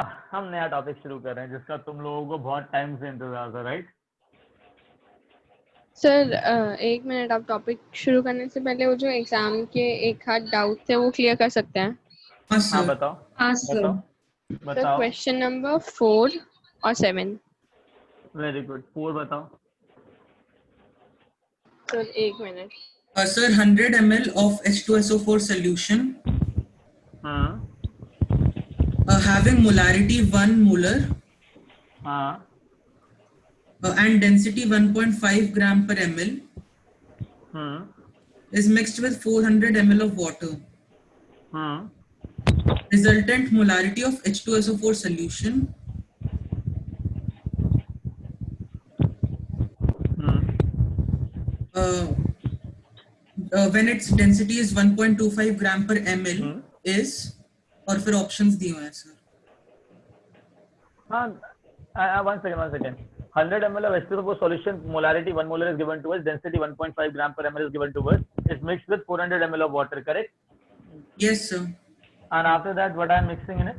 हम नया टॉपिक शुरू कर रहे हैं जिसका तुम लोगों को बहुत टाइम से इंतजार था, राइट? सर एक मिनट, आप टॉपिक शुरू करने से पहले वो जो एग्जाम के एक हाथ डाउट थे वो क्लियर कर सकते हैं? हाँ हाँ सर। बताओ। हाँ सर। बताओ सर बताओ। क्वेश्चन नंबर 4 और 7। Very good. 4 बताओ। सर एक minute. Sir 100 ml of H2SO4 solution हाँ having molarity 1 molar हाँ and density 1.5 gram per ml हाँ is mixed with 400 ml of water. हाँ Resultant molarity of H2SO4 solution uh, when its density is 1.25 gram per ml is, और फिर options दिए हुए हैं sir. हाँ। One second. 100 ml of H2SO4 solution, molarity 1 molar is given to us, density 1.5 gram per ml is given to us, is mixed with 400 ml of water, correct? Yes sir. And after that, what I am mixing in it?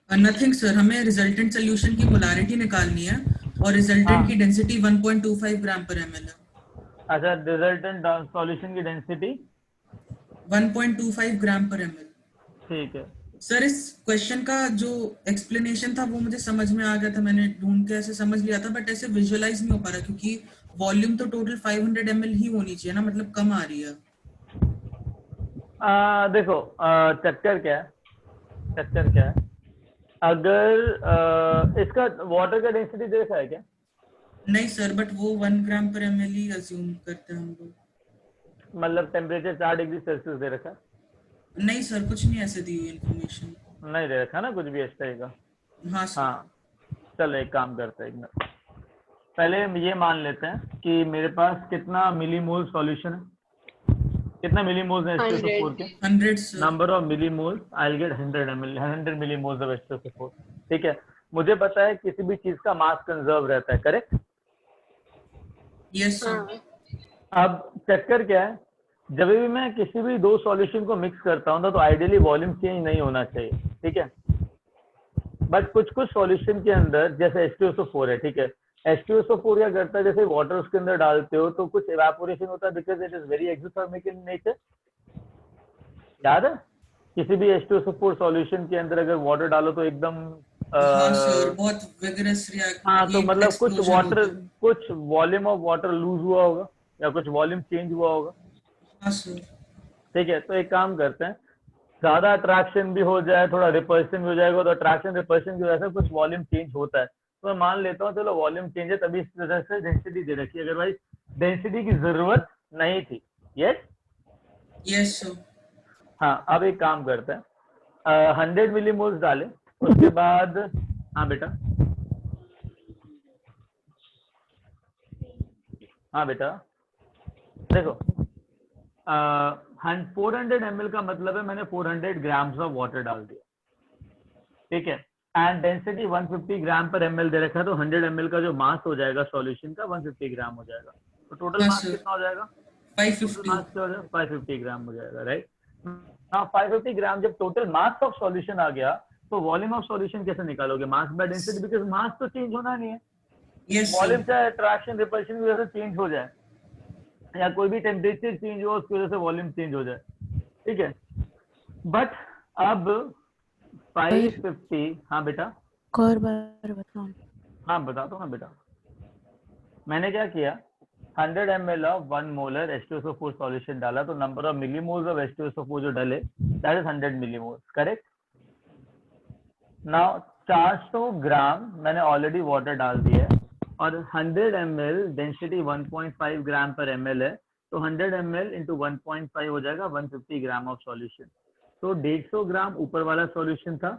Nothing sir, हमें resultant solution की molarity निकालनी है और resultant की density 1.25 ग्राम पर ML है। अच्छा, resultant solution की डेंसिटी 1.25 ग्राम पर एमएल। ठीक है सर इस क्वेश्चन का जो एक्सप्लेनेशन था वो मुझे समझ में आ गया था, मैंने ढूंढ के ऐसे समझ लिया था, बट ऐसे विजुअलाइज नहीं हो पा रहा क्योंकि वॉल्यूम तो टोटल 500 ml ही होनी चाहिए ना, मतलब कम आ रही है। देखो, चक्कर क्या है, अगर इसका वाटर का डेंसिटी देखा है क्या? नहीं सर, बट वो 1 ग्राम पर एमएल ही अज्यूम करते हैं हम लोग। मतलब टेम्परेचर 4 डिग्री सेल्सियस दे रखा है? नहीं सर, कुछ नहीं ऐसे दी हुई इन्फॉर्मेशन। नहीं दे रखा ना कुछ भी इस तरह का? हाँ सर। हाँ, चलो एक काम करते हैं, एक मिनट। पहले हम ये मान लेते हैं कि मेरे पास कितना मिलीमोल सॉल्यूशन है, कितना मिलीमोल्स है H2SO4 के? 100 sir. Number of millimoles, I will get 100 millimoles of H2SO4। ठीक है, मुझे पता है किसी भी चीज का मास कंजर्व रहता है, करेक्ट? Yes sir. अब चक्कर क्या है, जब भी मैं किसी भी दो सॉल्यूशन को मिक्स करता हूँ तो आइडियली वॉल्यूम चेंज नहीं होना चाहिए, ठीक है? बट कुछ कुछ सॉल्यूशन के अंदर जैसे H2SO4 है, ठीक है, H2SO4 क्या करता है, जैसे वाटर उसके अंदर डालते हो तो कुछ इवेपोरेशन होता है because it is very exothermic in nature. याद है किसी भी H2SO4 सॉल्यूशन के अंदर अगर वाटर डालो तो एकदम हाँ सर, बहुत विगरस रिएक्ट, हाँ, तो हीट मतलब कुछ एक्सप्लोजन वाटर, होता है। कुछ वॉल्यूम ऑफ वाटर लूज हुआ होगा या कुछ वॉल्यूम चेंज हुआ होगा। हाँ सर। ठीक है, तो एक काम करते हैं, ज्यादा अट्रैक्शन भी हो जाए, थोड़ा रिपल्शन भी हो जाएगा, तो अट्रैक्शन रिपल्शन की वजह से कुछ वॉल्यूम चेंज होता है। तो मैं मान लेता हूँ चलो वॉल्यूम चेंज है तभी इस वजह से डेंसिटी दे रखी है, अदरवाइज डेंसिटी की जरूरत नहीं थी। Yes yes sir. हाँ, अब एक काम करते हैं, 100 मिलीमोल्स डाले, उसके बाद हाँ बेटा, हाँ बेटा, देखो 400 ml का मतलब है मैंने 400 ग्राम्स ऑफ वाटर डाल दिया, ठीक है, एंड डेंसिटी 150 ग्राम पर ml दे रखा है, तो 100 ml का जो मास हो जाएगा सॉल्यूशन का 150 ग्राम हो जाएगा, तो टोटल हाँ मास सर, कितना हो जाएगा? टोटल 550। मास क्या हो जाएगा? 550 ग्राम हो जाएगा, राइट? हाँ, 550 ग्राम जब टोटल मास ऑफ सॉल्यूशन आ गया तो वॉल्यूम ऑफ सॉल्यूशन कैसे निकालोगे? मास बाय डेंसिटी, बिकॉज मास तो चेंज होना नहीं है, यस वॉल्यूम सर। चाहे अट्रैक्शन रिपल्शन की वजह से चेंज हो जाए या कोई भी टेम्परेचर चेंज हो उसकी वजह से वॉल्यूम चेंज हो जाए, ठीक है, बट अब 550, हाँ बेटा, और बार बताओ। हाँ बताता हूँ ना बेटा, मैंने क्या किया, 100 ml of 1 molar H2SO4 solution डाला, तो number of millimoles of H2SO4 जो डले that is 100 millimoles, correct? Now 400 ग्राम मैंने ऑलरेडी वाटर डाल दिया है और 100 ml डेंसिटी 1.5 ग्राम पर ml है, तो 100 ml इंटू 1.5 हो जाएगा 150 ग्राम ऑफ सॉल्यूशन। तो 150 ग्राम ऊपर वाला सॉल्यूशन था,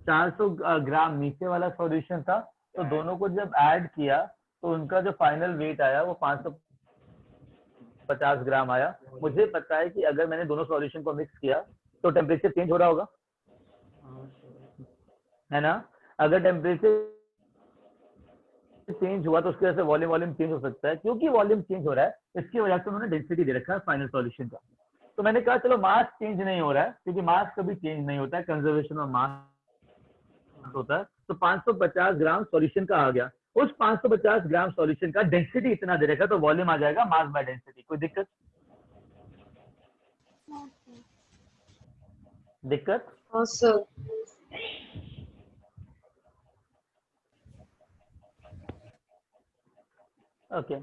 400 ग्राम नीचे वाला सॉल्यूशन था, तो दोनों को जब ऐड किया तो उनका जो फाइनल वेट आया वो 550 ग्राम आया। मुझे पता है कि अगर मैंने दोनों सॉल्यूशन को मिक्स किया तो टेम्परेचर चेंज हो रहा होगा, है ना? अगर टेम्परेचर चेंज हुआ तो उसकी वजह से वॉल्यूम चेंज हो सकता है, क्योंकि वॉल्यूम चेंज हो रहा है इसकी वजह से उन्होंने डेंसिटी दे रखा है फाइनल सॉल्यूशन का। तो मैंने कहा चलो मास चेंज नहीं हो रहा है क्योंकि मास कभी चेंज नहीं होता है, कंजर्वेशन ऑफ मास होता है, तो 550 ग्राम सॉल्यूशन का आ गया। उस 550 ग्राम सॉल्यूशन का डेंसिटी इतना दे रखा, तो वॉल्यूम आ जाएगा मास बाय डेंसिटी। कोई दिक्कत? दिक्कत? हाँ sir. Okay.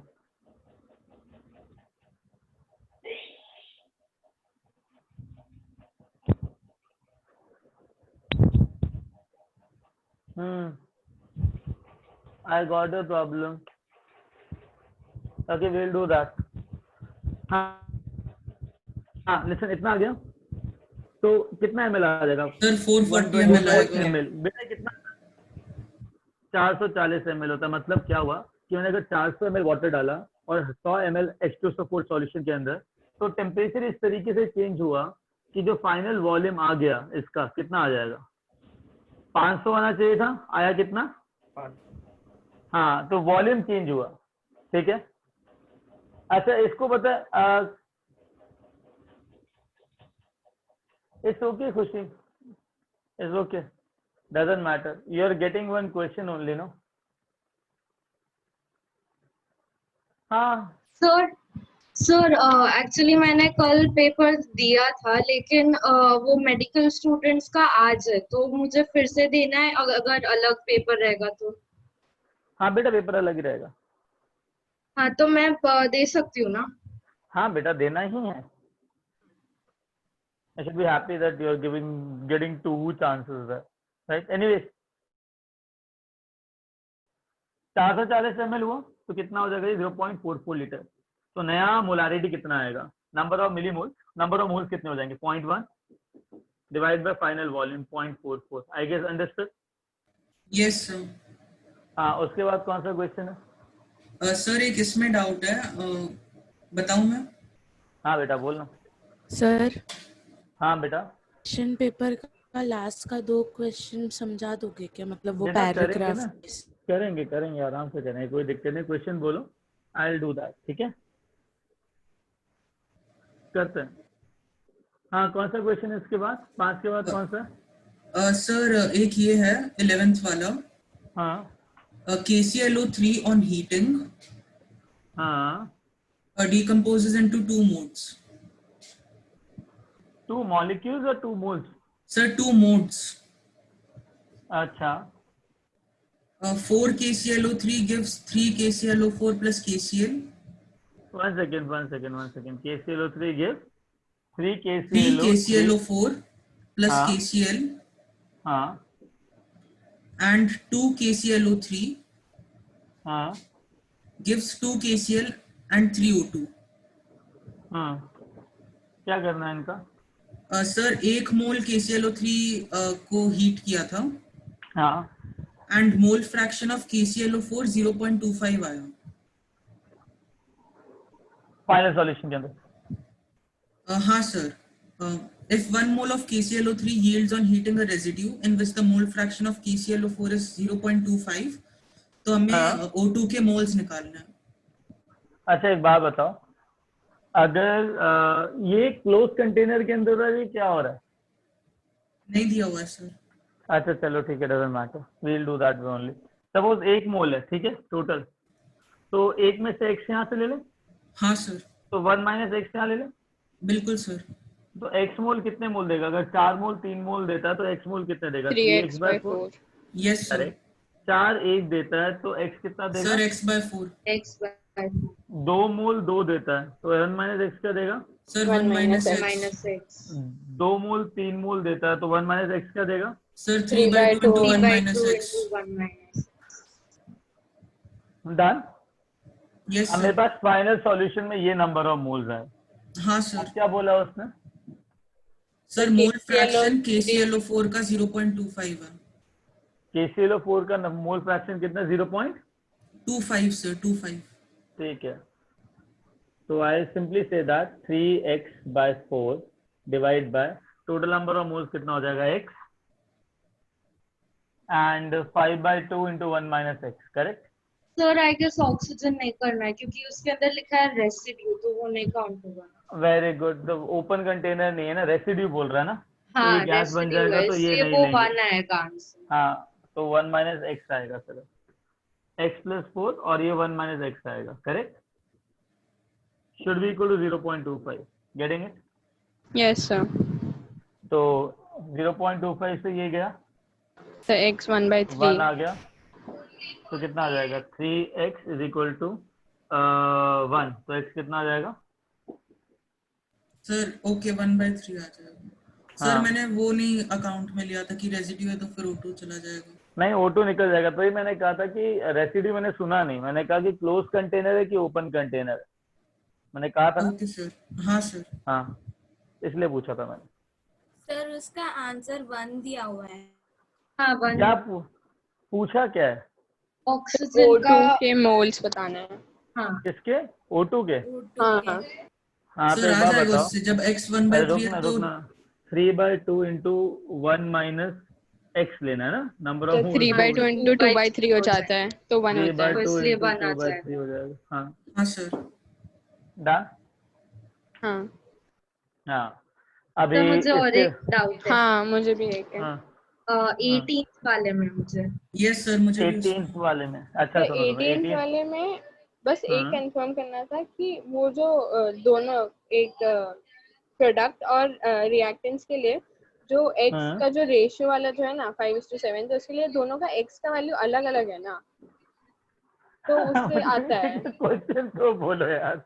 I got a problem. Okay, we'll do that. हाँ लिसन, इतना आ गया तो कितना ml आ जाएगा? सर 440 ml आएगा। ml बेटा कितना? 440 ml होता है। मतलब क्या हुआ कि मैंने अगर 400 ml वाटर डाला और 100 ml H2SO4 सॉल्यूशन के अंदर, तो टेम्परेचर इस तरीके से चेंज हुआ कि जो फाइनल वॉल्यूम आ गया इसका कितना आ जाएगा? 500 आना चाहिए था, आया कितना? हाँ, तो वॉल्यूम चेंज हुआ। ठीक है। अच्छा, इसको पता है, it's okay Khushi, it's okay, doesn't matter, you are getting one question only, no? हाँ सर एक्चुअली मैंने कल पेपर दिया था, लेकिन वो मेडिकल स्टूडेंट्स का आज है, तो मुझे फिर से देना है अगर अलग पेपर रहेगा तो। हाँ बेटा, पेपर अलग ही रहेगा। हाँ तो मैं दे सकती हूँ ना? हाँ बेटा, देना ही है। I should be happy that you are getting 2 chances there, right? Anyways, 440 ml हुआ तो कितना हो जाएगा? 0.44 लीटर। तो नया मोलारिटी कितना आएगा? Number of millimole, number of moles कितने हो जाएंगे? 0.1 divide by final volume 0.44। I guess understood? Yes sir. हाँ, उसके बाद कौन सा क्वेश्चन है? सर एक इसमें डाउट है, बताऊं मैं? हाँ बेटा बोलना। सर हाँ बेटा। क्वेश्चन पेपर का लास्ट का 2 क्वेश्चन समझा दोगे क्या? मतलब वो बेटा करेंगे पैराग्राफ। ना, करेंगे आराम से करेंगे, कोई दिक्कत नहीं। क्वेश्चन बोलो, आई विल डू दैट। ठीक है, करते हैं। हाँ, कौन सा क्वेश्चन है इसके बाद? 5 के बाद कौन सा? सर एक ये है 11th वाला, हाँ KClO3 on heating हाँ, decomposes into 2 modes. 2 molecules or 2 moles? Sir, 2 modes. अच्छा, 4 KClO3 gives 3 KClO4 plus KCl. one second. KClO3 gives 3 3 KClO4 plus हाँ KCl हाँ and 2 KClO3 हाँ gives 2 KCl and 3 O2. हाँ, क्या करना है इनका? सर 1 मोल KClO3 को हीट किया था हाँ, and mole fraction of KClO4 0.25 आया। फाइनल सॉल्यूशन के अंदर। हाँ sir, if 1 mole of KClO3 yields on heating a residue in which the mole fraction of KClO4 is 0.25, तो हमें O2 के मोल्स निकालना है। अच्छा, एक बात बताओ, अगर ये क्लोज कंटेनर के अंदर है, ये क्या हो रहा है? नहीं दिया हुआ है सर। अच्छा चलो ठीक है, doesn't matter, we will do that only. Suppose 1 mole है, ठीक है, टोटल, तो 1 में से x यहाँ से ले ले। हाँ सर। तो 1 माइनस x यहाँ ले ले। बिल्कुल सर। तो x मोल कितने मोल देगा? अगर 4 मोल 3 मोल देता है तो x मोल कितने देगा? 3x/4। Yes sir. 4 1 देता है तो x कितना देगा? Sir x/4। x/4। 2 मोल 2 देता है तो 1 माइनस x क्या देगा? Sir 1 minus x। 2 मोल 3 मोल देता है तो 1 माइनस x क्या देगा? Sir 3/2 into 1 minus x। Done. Yes अब मेरे पास फाइनल सॉल्यूशन में ये नंबर ऑफ मोल्स है। हाँ सर। क्या बोला उसने? सर मोल फ्रैक्शन KClO4 का 0.25 है। KClO4 का मोल फ्रैक्शन कितना? 0.25 सर, 25। ठीक है, तो I simply say that 3x/4 divide by total number of moles कितना हो जाएगा? x and 5/2 into 1 minus x, correct? Sir I guess oxygen नहीं करना है क्योंकि उसके अंदर लिखा है रेसिड्यू, तो वो नहीं काउंट होगा। वेरी गुड, तो ओपन कंटेनर नहीं है ना, रेसिड्यू बोल रहा है ना, तो हाँ ये गैस बन रेसिड्यू जाएगा है, तो ये इसलिए नहीं वो लेंगे। 1 आएगा आंसर। हाँ, तो 1 माइनस एक्स आएगा सर, x प्लस 4 और ये 1 माइनस एक्स आएगा, correct? Should be equal to 0.25, getting it? Yes, sir. तो 0.25 से ये गया, So x 1 by 3. 1 आ गया, तो कितना आ जाएगा? 3x इज इक्वल टू 1, तो x कितना आ जाएगा? सर ओके 1/3 आ जाएगा। सर हाँ। मैंने वो नहीं अकाउंट में लिया था कि रेजिड्यू है तो फिर O2 चला जाएगा। नहीं, O2 निकल जाएगा, तो ही मैंने कहा था कि रेसिड्यू मैंने सुना नहीं, मैंने कहा कि क्लोज कंटेनर है कि ओपन कंटेनर है, मैंने कहा था ना। ओके सर, हाँ सर। हाँ, इसलिए पूछा था मैंने। सर उसका आंसर 1 दिया हुआ है। हाँ, वन क्या पूछा क्या है? ऑक्सीजन O2 का। के मोल्स बताना है। हाँ, किसके? O2 के? O2 हाँ के। हाँ हाँ, तो सर एक आ बात जाएगा बताओ। उससे, जब x अरे 1/3 रुकना है तो रुकना, 3/2 इंटू 1 माइनस एक्स लेना है ना, नंबर तो ऑफ 3 by 2 into 2 by 3 हो हो जाता है, तो 1 होता है। 3/2 इसलिए इंटू 1 आ 2/3 जाएगा। हो जाएगा। हाँ, हाँ सर। डन। हाँ हाँ, अभी तो मुझे और इसके, एक डाउट है। हाँ, मुझे भी एक है। हाँ 18th वाले में मुझे। यस सर, मुझे भी 18th उसमें। वाले में। अच्छा तो सुनो सुनो, 18th 18th। वाले में बस एक हाँ कंफर्म करना था कि वो जो दोनों एक प्रोडक्ट और रिएक्टेंट्स के लिए जो x हाँ। का जो रेशियो वाला जो है ना 5:7, तो उसके लिए दोनों का x का वैल्यू अलग अलग है ना, तो उससे आता है। क्वेश्चन तो बोलो यार।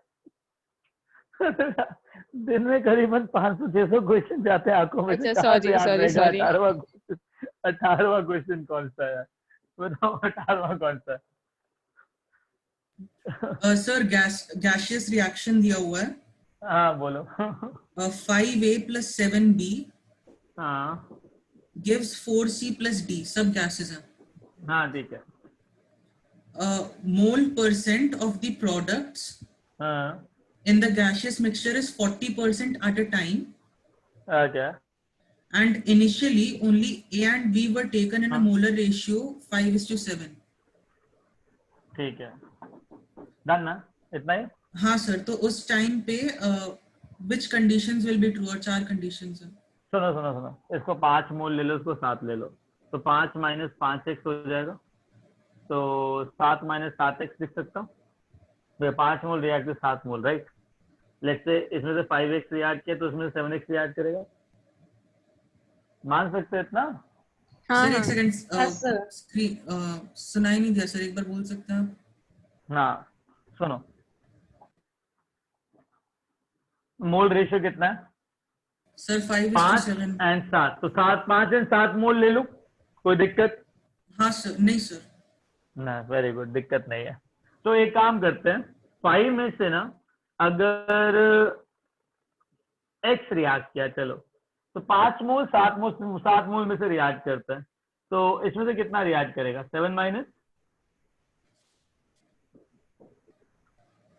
दिन में करीबन 500-600 क्वेश्चन जाते हैं आंखों में से, अच्छा, कहाँ से सॉरी याद सॉरी रहेगा सॉरी। 18वां क्वेश्चन कौन सा है? बताओ 18वां कौन सा है? सर गैसियस रिएक्शन दिया हुआ है। हाँ बोलो। 5A plus 7B हाँ gives 4C plus D, सब gases हैं। हाँ ठीक है। Mole percent of the products हाँ in the gaseous mixture is 40% at a time, क्या? and initially only A and B were taken in a हाँ molar ratio 5:7। ठीक है, डन ना, इतना ही। हाँ सर, तो उस टाइम पे which conditions will be true, और 4 conditions हैं। सुनो सुनो सुनो, इसको 5 मोल ले लो, इसको 7 ले लो, तो 5 माइनस 5x हो जाएगा, तो 7 माइनस 7x लिख सकता हूँ। 5 mole react to 7 mole, right? Let's say इसमें से 5x रिएक्ट किया तो इसमें से 7x रिएक्ट करेगा, मान सकते हैं इतना? हाँ सर एक हाँ सेकंड, हाँ सर। स्क्रीन सुनाई नहीं दिया सर, एक बार बोल सकते हैं आप? हाँ सुनो, मोल रेशियो कितना है? सर 5 5:7। एंड 7, तो 5 एंड 7 मोल ले लूं, कोई दिक्कत? हाँ सर, नहीं सर। ना, वेरी गुड, दिक्कत नहीं है। तो एक काम करते हैं, 5 में से ना अगर x रिएक्ट किया, चलो तो 5 मोल 7 मोल में से रिएक्ट करता है, तो इसमें से कितना रिएक्ट करेगा? 7 माइनस,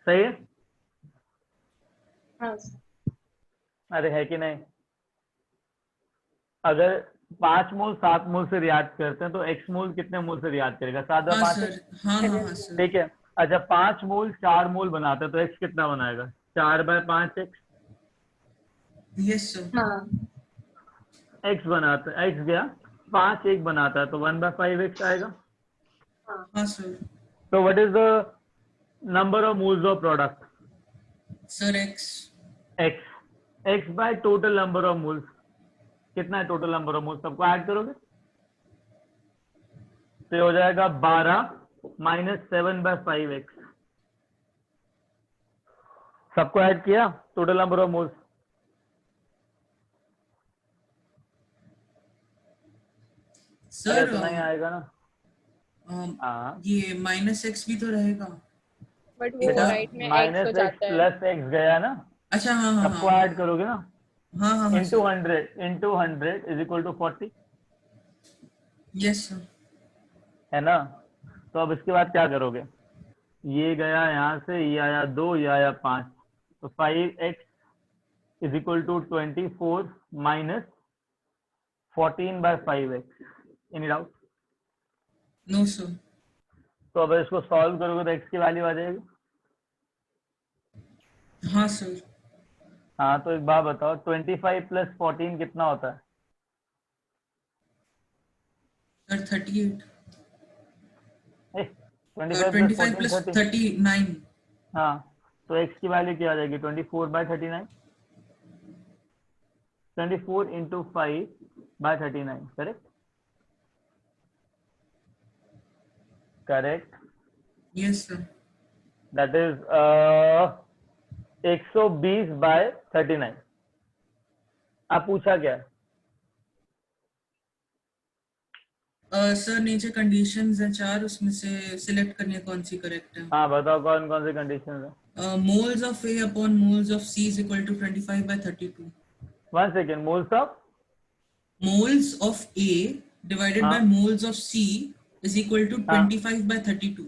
सही है? हाँ अरे है कि नहीं? अगर 5 मोल 7 मोल से रिएक्ट करते हैं तो x मोल कितने मोल से रिएक्ट करेगा? 7 या हाँ 5? सर, हाँ हाँ हाँ सर। ठीक है। अच्छा, 5 मोल 4 मोल बनाते हैं तो x कितना बनाएगा? 4/5x। Yes sir. हाँ x बनाता है, x गया, 5 1 बनाता है तो 1/5x आएगा। हाँ सर। तो what is the number of moles of product? Sir x। x bye total number of moles, कितना है टोटल नंबर ऑफ मोल्स? सबको ऐड करोगे तो ये हो जाएगा 12 माइनस 7/5x। सबको ऐड किया total number of moles? Sir इतना ही आएगा ना? हाँ ये -x भी तो रहेगा। बट वो बेटा, राइट में x हो माइनस x जाता है। प्लस x गया ना, अच्छा हाँ हाँ सबको हाँ ऐड करोगे ना, हाँ हाँ हाँ into sir. 100 is equal to 40, yes sir. है ना? तो अब इसके बाद क्या करोगे? ये गया यहाँ से, ये आया 2, ये आया 5, तो 5x is equal to 24 minus 14/5x। Any doubt? No sir. तो अब इसको सॉल्व करोगे तो x की वैल्यू आ जाएगी। हाँ सर। हाँ, तो एक बात बताओ, 25 प्लस 14 कितना होता है? Sir 38 25 25 plus plus 14 30। 39 हाँ, तो x की वैल्यू क्या आ जाएगी 24/39, 24 into 5/39, correct? Correct, yes sir that is 120/39। आप पूछा क्या? सर नीचे कंडीशंस हैं 4, उसमें से सिलेक्ट करनी है कौन सी करेक्ट है। हाँ बताओ कौन कौन से कंडीशन है। Moles of A upon moles of C is equal to 25/32। 1 second, moles of, moles of A divided by हाँ moles of C is equal to हाँ, 25/32।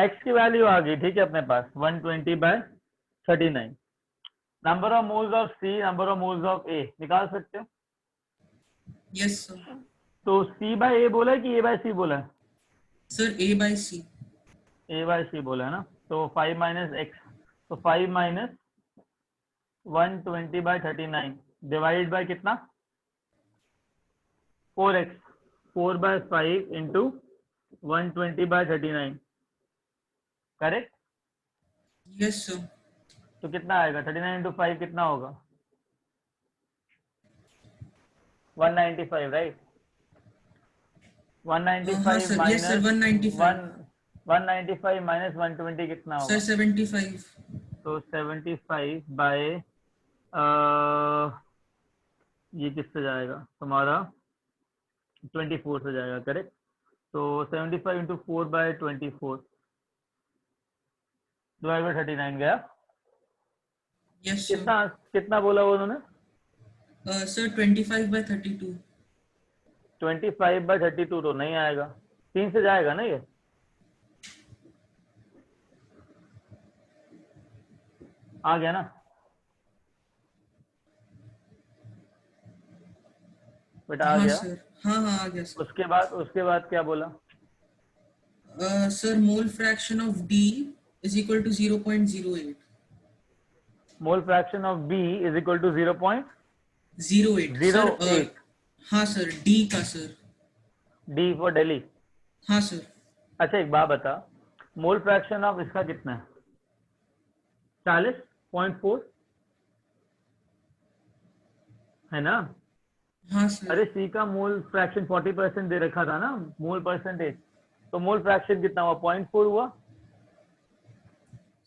x की वैल्यू आ गई, ठीक है, अपने पास 120/39। Number of moles of C, number of moles of A निकाल सकते हो। Yes sir. तो C/A बोला है कि A/C बोला है? Sir A by C। A/C बोला है ना, तो 5 माइनस एक्स, तो 5 माइनस 120/39 डिवाइड बाय कितना 4x, 4/5 into 120/39, correct? Yes sir. तो कितना आएगा 39 इंटू 5 कितना होगा 195, राइट? हाँ 195 sir yes sir minus 195। 195 minus 120 कितना सर होगा? 75। तो 75 बाय ये किससे जाएगा तुम्हारा 24 से जाएगा, करेक्ट? तो 75 इंटू 4/24 डिवाइड बाय 39 गया। Yes sir. कितना कितना बोला वो उन्होंने? सर 25/32। 25/32 तो नहीं आएगा, 3 से जाएगा ना ये। आ गया ना? बेटा आ हाँ गया। सर हाँ आ गया सर। उसके बाद क्या बोला? Sir mole fraction of D is equal to 0.08। Mole fraction of B is equal to 08 sir. 0.08। हाँ सर D का सर। D for Delhi. हाँ सर। अच्छा एक बात बता, मोल फ्रैक्शन ऑफ इसका कितना है 40.4 है ना? हाँ सर। अरे सी का मोल फ्रैक्शन 40% दे रखा था ना, मोल परसेंटेज, तो मोल फ्रैक्शन कितना हुआ 0.4 हुआ।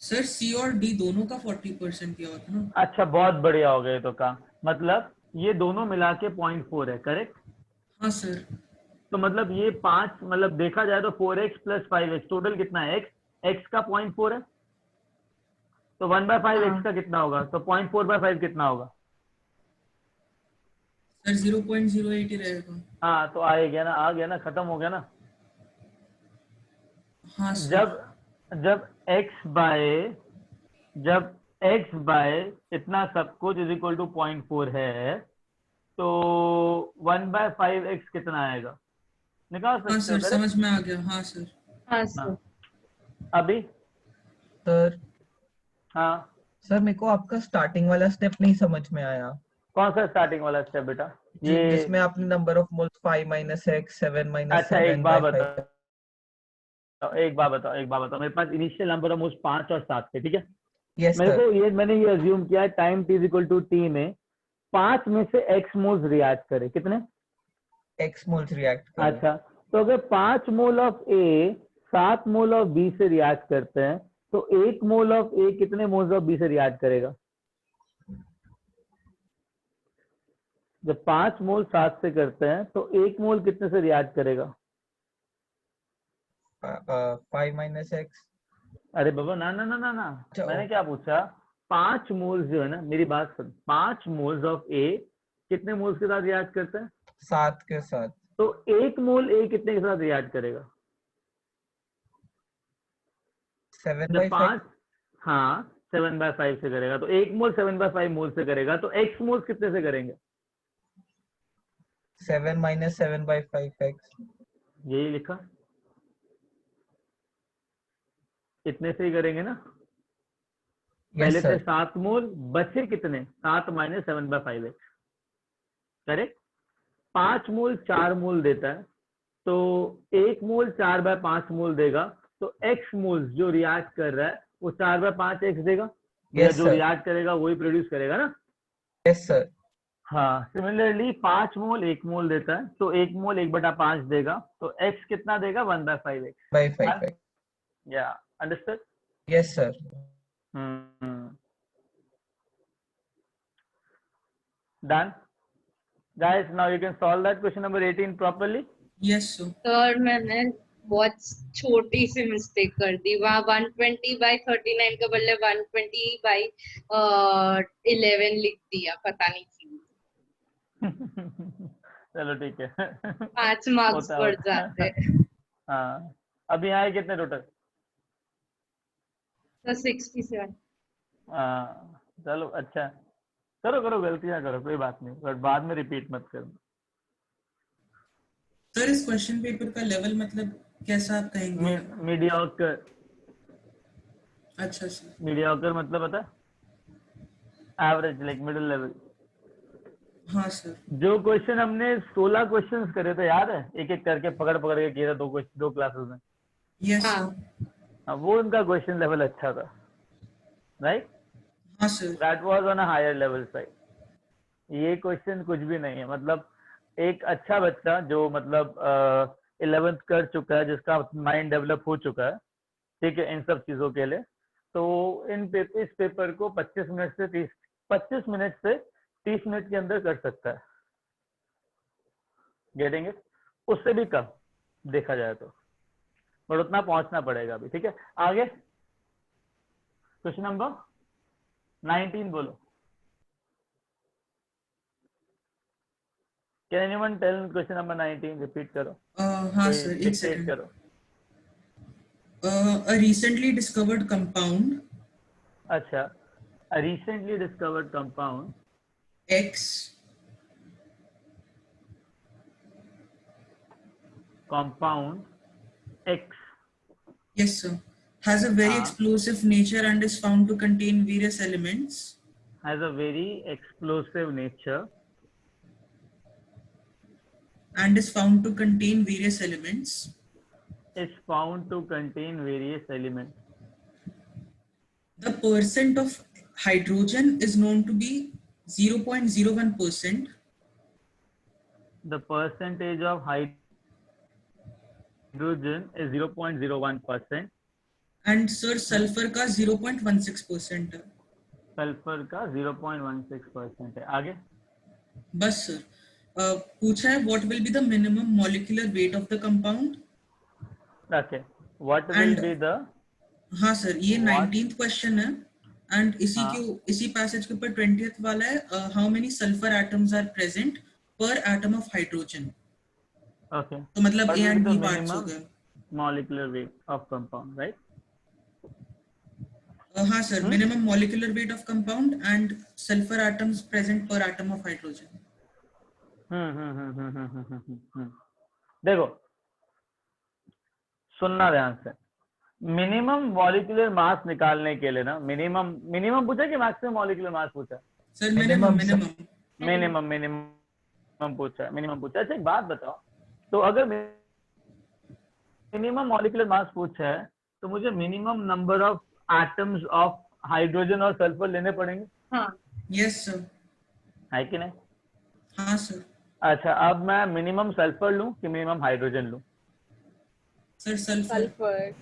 सर C और D दोनों का 40% किया हुआ था ना। अच्छा बहुत बढ़िया हो गए तो का मतलब ये दोनों मिला के 0.4 है, करेक्ट? हाँ सर। तो मतलब ये 5 मतलब देखा जाए तो 4x प्लस 5x टोटल कितना है x का 0.4 है, तो 1/5 x का कितना होगा, तो 0.4/5 कितना होगा? सर 0.08 ही रहेगा। हाँ तो आ गया ना, आ गया ना, खत्म हो गया ना। हाँ सर। जब x बाय इतना सब कुछ इज इक्वल टू 0.4 है, तो 1/5x कितना आएगा निकाल हाँ सकते हो, सर करेक्ट? समझ में आ गया। हाँ सर। हाँ हाँ सर। अभी सर हाँ सर मेरे को आपका स्टार्टिंग वाला स्टेप नहीं समझ में आया, कौन सा स्टार्टिंग वाला स्टेप बेटा? ये जिसमें आपने number of moles 5 minus x 7 minus अच्छा एक 7 बात बाय 5। बताओ मेरे पास इनिशियल नंबर ऑफ मोल्स 5 और 7 थे, ठीक है? यस मेरे सर। को ये मैंने ये अज्यूम किया है time t is equal to t में 5 में से x मोल्स रिएक्ट करे, कितने? एक्स मोल्स रिएक्ट कर। अच्छा तो अगर 5 mole of A 7 mole of B से रिएक्ट करते हैं तो 1 मोल ऑफ A कितने मोल्स ऑफ B से रिएक्ट करेगा? जब 5 मोल 7 से करते हैं तो 1 मोल कितने से रिएक्ट करेगा? 5 माइनस एक्स। अरे बाबा ना ना ना ना ना, मैंने क्या पूछा 5 मोल्स जो है ना, मेरी बात सुन, 5 मोल्स ऑफ A कितने मोल्स के साथ रिएक्ट करते हैं? 7 के साथ। तो 1 मोल A कितने के साथ रिएक्ट करेगा? 7 जब बाय 5 5। हाँ 7/5 से करेगा तो 1 मोल 7/5 मोल से करेगा, तो x मोल्स कितने से करेंगे? 7 माइनस 7 बाय 5 एक्स। यही लिखा, इतने से ही करेंगे ना। पहले यस थे सर। 7 मोल, बचे कितने 7 माइनस 7/5 एक्स, करेक्ट? 5 मोल 4 मोल देता है, तो 1 मोल 4/5 मोल देगा, तो x मोल्स जो रिएक्ट कर रहा है वो 4/5 x देगा, या Yes, जो sir. रिएक्ट करेगा वही प्रोड्यूस करेगा ना। Yes, sir. हाँ, सिमिलरली 5 मोल 1 मोल देता है, तो 1 मोल 1/5 देगा, तो x कितना देगा 1/5 x। By 5. या understood. Yes, sir. Done, guys, now you can solve that question number 18 properly. Yes, sir. Sir मैंने बहुत छोटी सी मिस्टेक कर दी, वहाँ 120/39 के बदले 120/11 लिख दिया, पता नहीं क्यों। चलो ठीक है। 5 मार्क्स होता बढ़ होता। जाते। हाँ, अभी आए कितने टोटल? तो 67। हाँ चलो अच्छा, करो करो, गलतियां करो, कोई बात नहीं, बट बाद में रिपीट मत करो। सर इस क्वेश्चन पेपर का लेवल मतलब कैसा आप कहेंगे? मीडियोकर। अच्छा सर। मीडियोकर मतलब पता है? Average, like middle level. हाँ सर। जो क्वेश्चन हमने 16 क्वेश्चंस करे थे, याद है? एक एक करके पकड़ पकड़ के किया था दो क्लासेस में। यस हाँ। सर। हाँ, वो उनका क्वेश्चन लेवल अच्छा था, राइट? हाँ sir. That was on a higher level side. ये क्वेश्चन कुछ भी नहीं है, मतलब एक अच्छा बच्चा जो मतलब 11th कर चुका है, जिसका माइंड डेवलप हो चुका है, ठीक है, इन सब चीजों के लिए, तो इस पेपर को 25 मिनट से 30 मिनट के अंदर कर सकता है। Getting it? उससे भी कम देखा जाए तो, बट उतना पहुंचना पड़ेगा अभी, ठीक है। आगे क्वेश्चन नंबर 19 बोलो। Can anyone tell question number 19? Repeat करो। हाँ सर, एक डिक्टेट सेकंड। करो। A recently discovered compound अच्छा, a recently discovered compound X X yes sir has a very हाँ, explosive nature and is found to contain various elements has a very explosive nature and is found to contain various elements. is found to contain various elements. The percent of hydrogen is known to be 0.01%. The percentage of hydrogen is 0.01%. And sir sulfur का 0.16% है। Sulphur का 0.16% है। आगे बस sir पूछा है what will be the minimum molecular weight of the compound? okay, what will And be the हाँ sir ये What? 19th क्वेश्चन है एंड इसी पैसेज के ऊपर 20th वाला है how many sulphur atoms are present per atom of hydrogen. okay, तो मतलब what A will be and the B parts हो minimum गए। molecular weight of compound, right? हाँ sir, minimum molecular weight of compound and sulphur atoms present per atom of hydrogen. देखो सुनना ध्यान से, minimum molecular मास निकालने के लिए ना, मिनिमम पूछा कि मैक्सिमम मॉलिक्यूलर मास पूछा? सर मिनिमम पूछा। अच्छा एक बात बताओ, तो अगर मिनिमम मॉलिक्यूलर मास पूछा है तो मुझे minimum number of atoms of hydrogen और सल्फर लेने पड़ेंगे। हाँ। Yes sir. है कि नहीं? हाँ सर। अच्छा, अब मैं मिनिमम सल्फर लूं कि मिनिमम हाइड्रोजन लूं? Sir sulphur.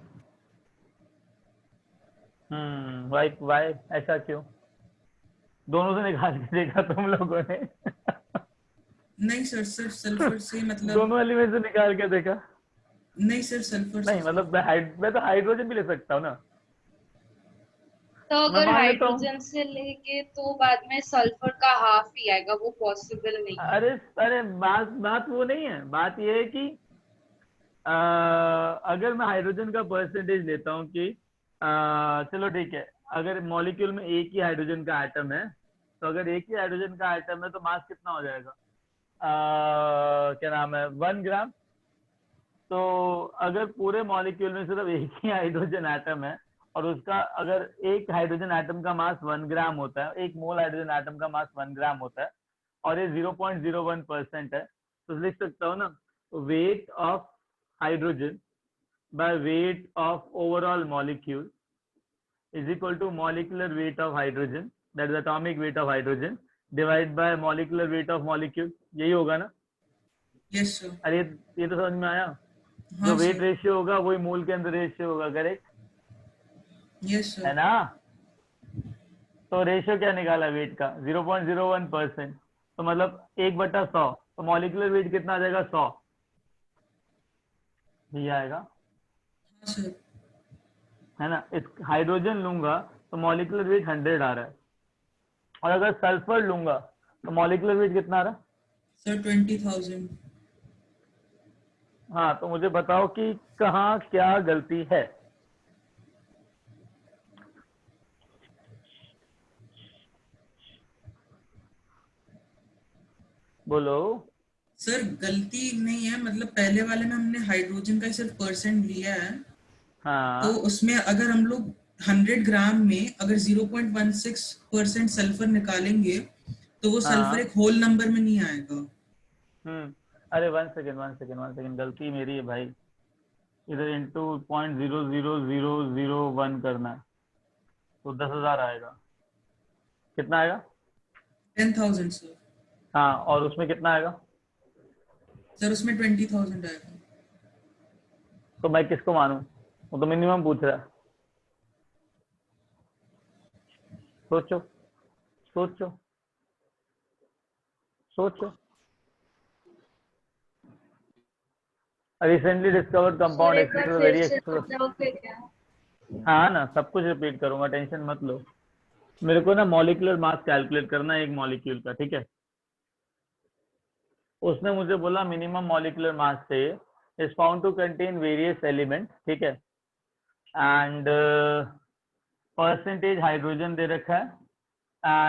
वाई ऐसा क्यों? दोनों से निकाल के देखा तुम लोगों ने? नहीं सर सल्फर से मतलब दोनों एलिमेंट से निकाल के देखा? नहीं सर सल्फर नहीं, मतलब मैं तो हाइड्रोजन भी ले सकता हूँ ना। तो मैं अगर मान लेता हूँ। हाइड्रोजन से लेके तो बाद में सल्फर का हाफ ही आएगा, वो पॉसिबल नहीं है। अरे बात वो नहीं है, बात ये है कि अगर मैं हाइड्रोजन का परसेंटेज लेता हूँ कि चलो ठीक है, अगर मॉलिक्यूल में एक ही हाइड्रोजन का एटम है, तो अगर एक ही हाइड्रोजन का एटम है तो मास कितना हो जाएगा? क्या नाम है, 1 ग्राम। तो अगर पूरे मॉलिक्यूल में सिर्फ एक ही हाइड्रोजन एटम है और उसका अगर एक हाइड्रोजन एटम का मास 1 ग्राम होता है, एक मोल हाइड्रोजन एटम का मास 1 ग्राम होता है और ये 0.01% है, तो लिख सकता हूँ ना, weight of hydrogen by weight of overall molecule is equal to molecular weight of hydrogen, that is atomic weight of hydrogen, divided by molecular weight of molecule. यही होगा ना? Yes sir. अरे ये तो समझ में आया। जो हाँ वेट सर। रेशियो होगा वही मोल के अंदर रेशियो होगा, करेक्ट यस है सर। ना? तो रेशियो क्या निकाला वेट का? 0.01%। तो मतलब 1/100। तो मॉलिक्यूलर वेट कितना आ जाएगा? 100 ये आएगा, हाँ सर। है ना? इस हाइड्रोजन लूंगा तो मॉलिक्यूलर वेट 100 आ रहा है, और अगर सल्फर लूंगा तो मॉलिक्यूलर वेट कितना आ रहा है? सर 20,000। हाँ, तो मुझे बताओ कि कहाँ क्या गलती है। बोलो। सर गलती नहीं है, मतलब पहले वाले में हमने हाइड्रोजन का सिर्फ परसेंट लिया है, हाँ तो उसमें अगर हम लोग 100 ग्राम में अगर 0.16% सल्फर निकालेंगे तो वो सल्फर हाँ। एक होल नंबर में नहीं आएगा। अरे 1 सेकेंड, गलती मेरी है भाई। इधर इंटू 0.00001 करना है, तो 10,000 आएगा। कितना आएगा? 10,000 सर। हाँ, और उसमें कितना आएगा? सर उसमें 20,000 आएगा। तो मैं किसको मानूं? वो तो मिनिमम पूछ रहा है। सोचो सोचो सोचो। रिसेंटली डिस्कवर्ड कंपाउंड एक बार एक्सेस फिर वेरी से एक्सेस। बताओगे क्या? हाँ ना, सब कुछ रिपीट करूंगा, टेंशन मत लो। मेरे को ना मॉलिक्यूलर मास कैलकुलेट करना है एक मॉलिक्यूल का, ठीक है? उसने मुझे बोला मिनिमम मॉलिक्यूलर मास से is found to contain various element, ठीक है? एंड परसेंटेज हाइड्रोजन दे रखा है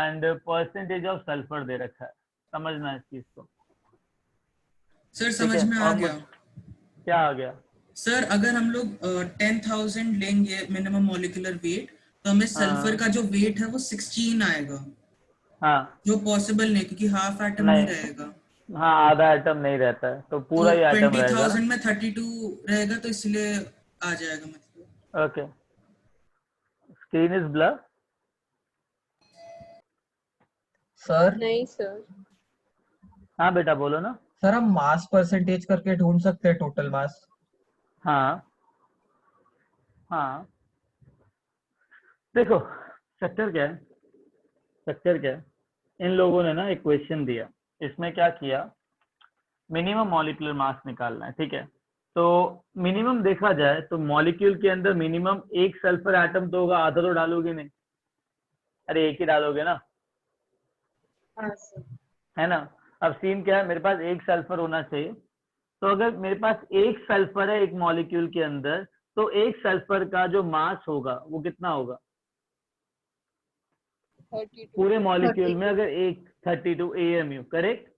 एंड परसेंटेज ऑफ सल्फर दे रखा है। समझना इस चीज को, सर ठीक समझ है? में आ और गया। क्या आ गया? सर अगर हम लोग 10,000 लेंगे मिनिमम मॉलिक्यूलर वेट, तो हमें सल्फर का जो वेट है वो 16 आएगा, हाँ जो पॉसिबल नहीं क्योंकि हाफ एटम नहीं नहीं, रहेगा। हाँ आधा एटम नहीं रहता है, तो तो पूरा ही एटम रहेगा ना। 20,000 में 32 रहेगा, तो इसलिए आ जाएगा मतलब। Okay, screen is blur. Sir नहीं सर। हाँ बेटा बोलो ना। सर हम मास परसेंटेज करके ढूंढ सकते हैं टोटल मास। हाँ हाँ, देखो चक्कर क्या है, चक्कर क्या है, इन लोगों ने ना एक क्वेश्चन दिया, इसमें क्या किया, मिनिमम मॉलिक्यूलर मास निकालना है, ठीक है? तो मिनिमम देखा जाए तो मॉलिक्यूल के अंदर मिनिमम एक सल्फर एटम तो होगा, आधा तो डालोगे नहीं, अरे एक ही डालोगे ना, हाँ सर। है ना? अब सीन क्या है, मेरे पास एक सल्फर होना चाहिए, तो अगर मेरे पास एक सल्फर है एक मॉलिक्यूल के अंदर, तो एक सल्फर का जो मास होगा वो कितना होगा 32। पूरे मॉलिक्यूल में? 32। अगर एक 32 AMU, करेक्ट?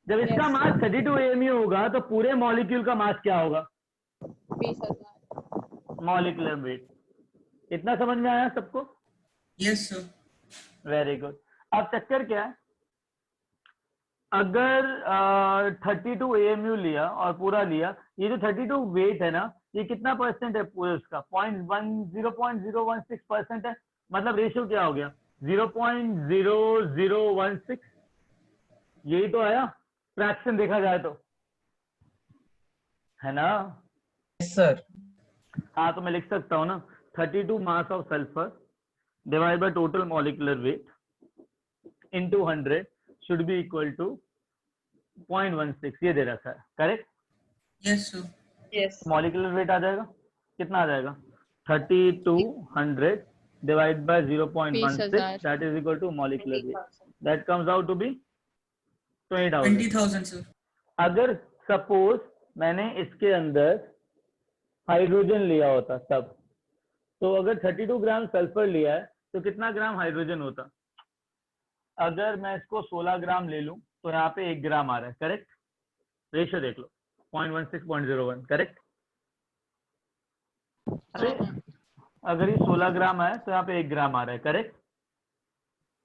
जब इसका Yes, मास sir. 32 AMU होगा तो पूरे मॉलिक्यूल का मास क्या होगा? 20,000। Molecular weight. इतना समझ में आया सबको? Yes sir. Very good. अब चक्कर क्या है, अगर 32 AMU लिया और पूरा लिया, ये जो 32 वेट है ना, ये कितना परसेंट है पूरे उसका? 0.016% है, मतलब रेशियो क्या हो गया 0.0016। यही तो आया फ्रैक्शन देखा जाए तो, है ना? Yes sir. हाँ, तो मैं लिख सकता हूँ ना 32 mass of sulphur divide by total molecular weight into 100 should be equal to 0.16, ये दे रखा है, correct? Yes sir. Yes. Molecular weight आ जाएगा, कितना आ जाएगा 3200 divide by 0.16, 20,000। That is equal to molecular weight, that comes out to be 20,000। 20,000 sir. अगर सपोज मैंने इसके अंदर हाइड्रोजन लिया होता तब, तो अगर 32 ग्राम सल्फर लिया है तो कितना ग्राम हाइड्रोजन होता? अगर मैं इसको 16 ग्राम ले लूं तो यहाँ पे 1 ग्राम आ रहा है, करेक्ट? रेशियो देख लो 0.16 0.01, करेक्ट? अरे अगर ये 16 ग्राम है तो यहाँ पे 1 ग्राम आ रहा है, करेक्ट?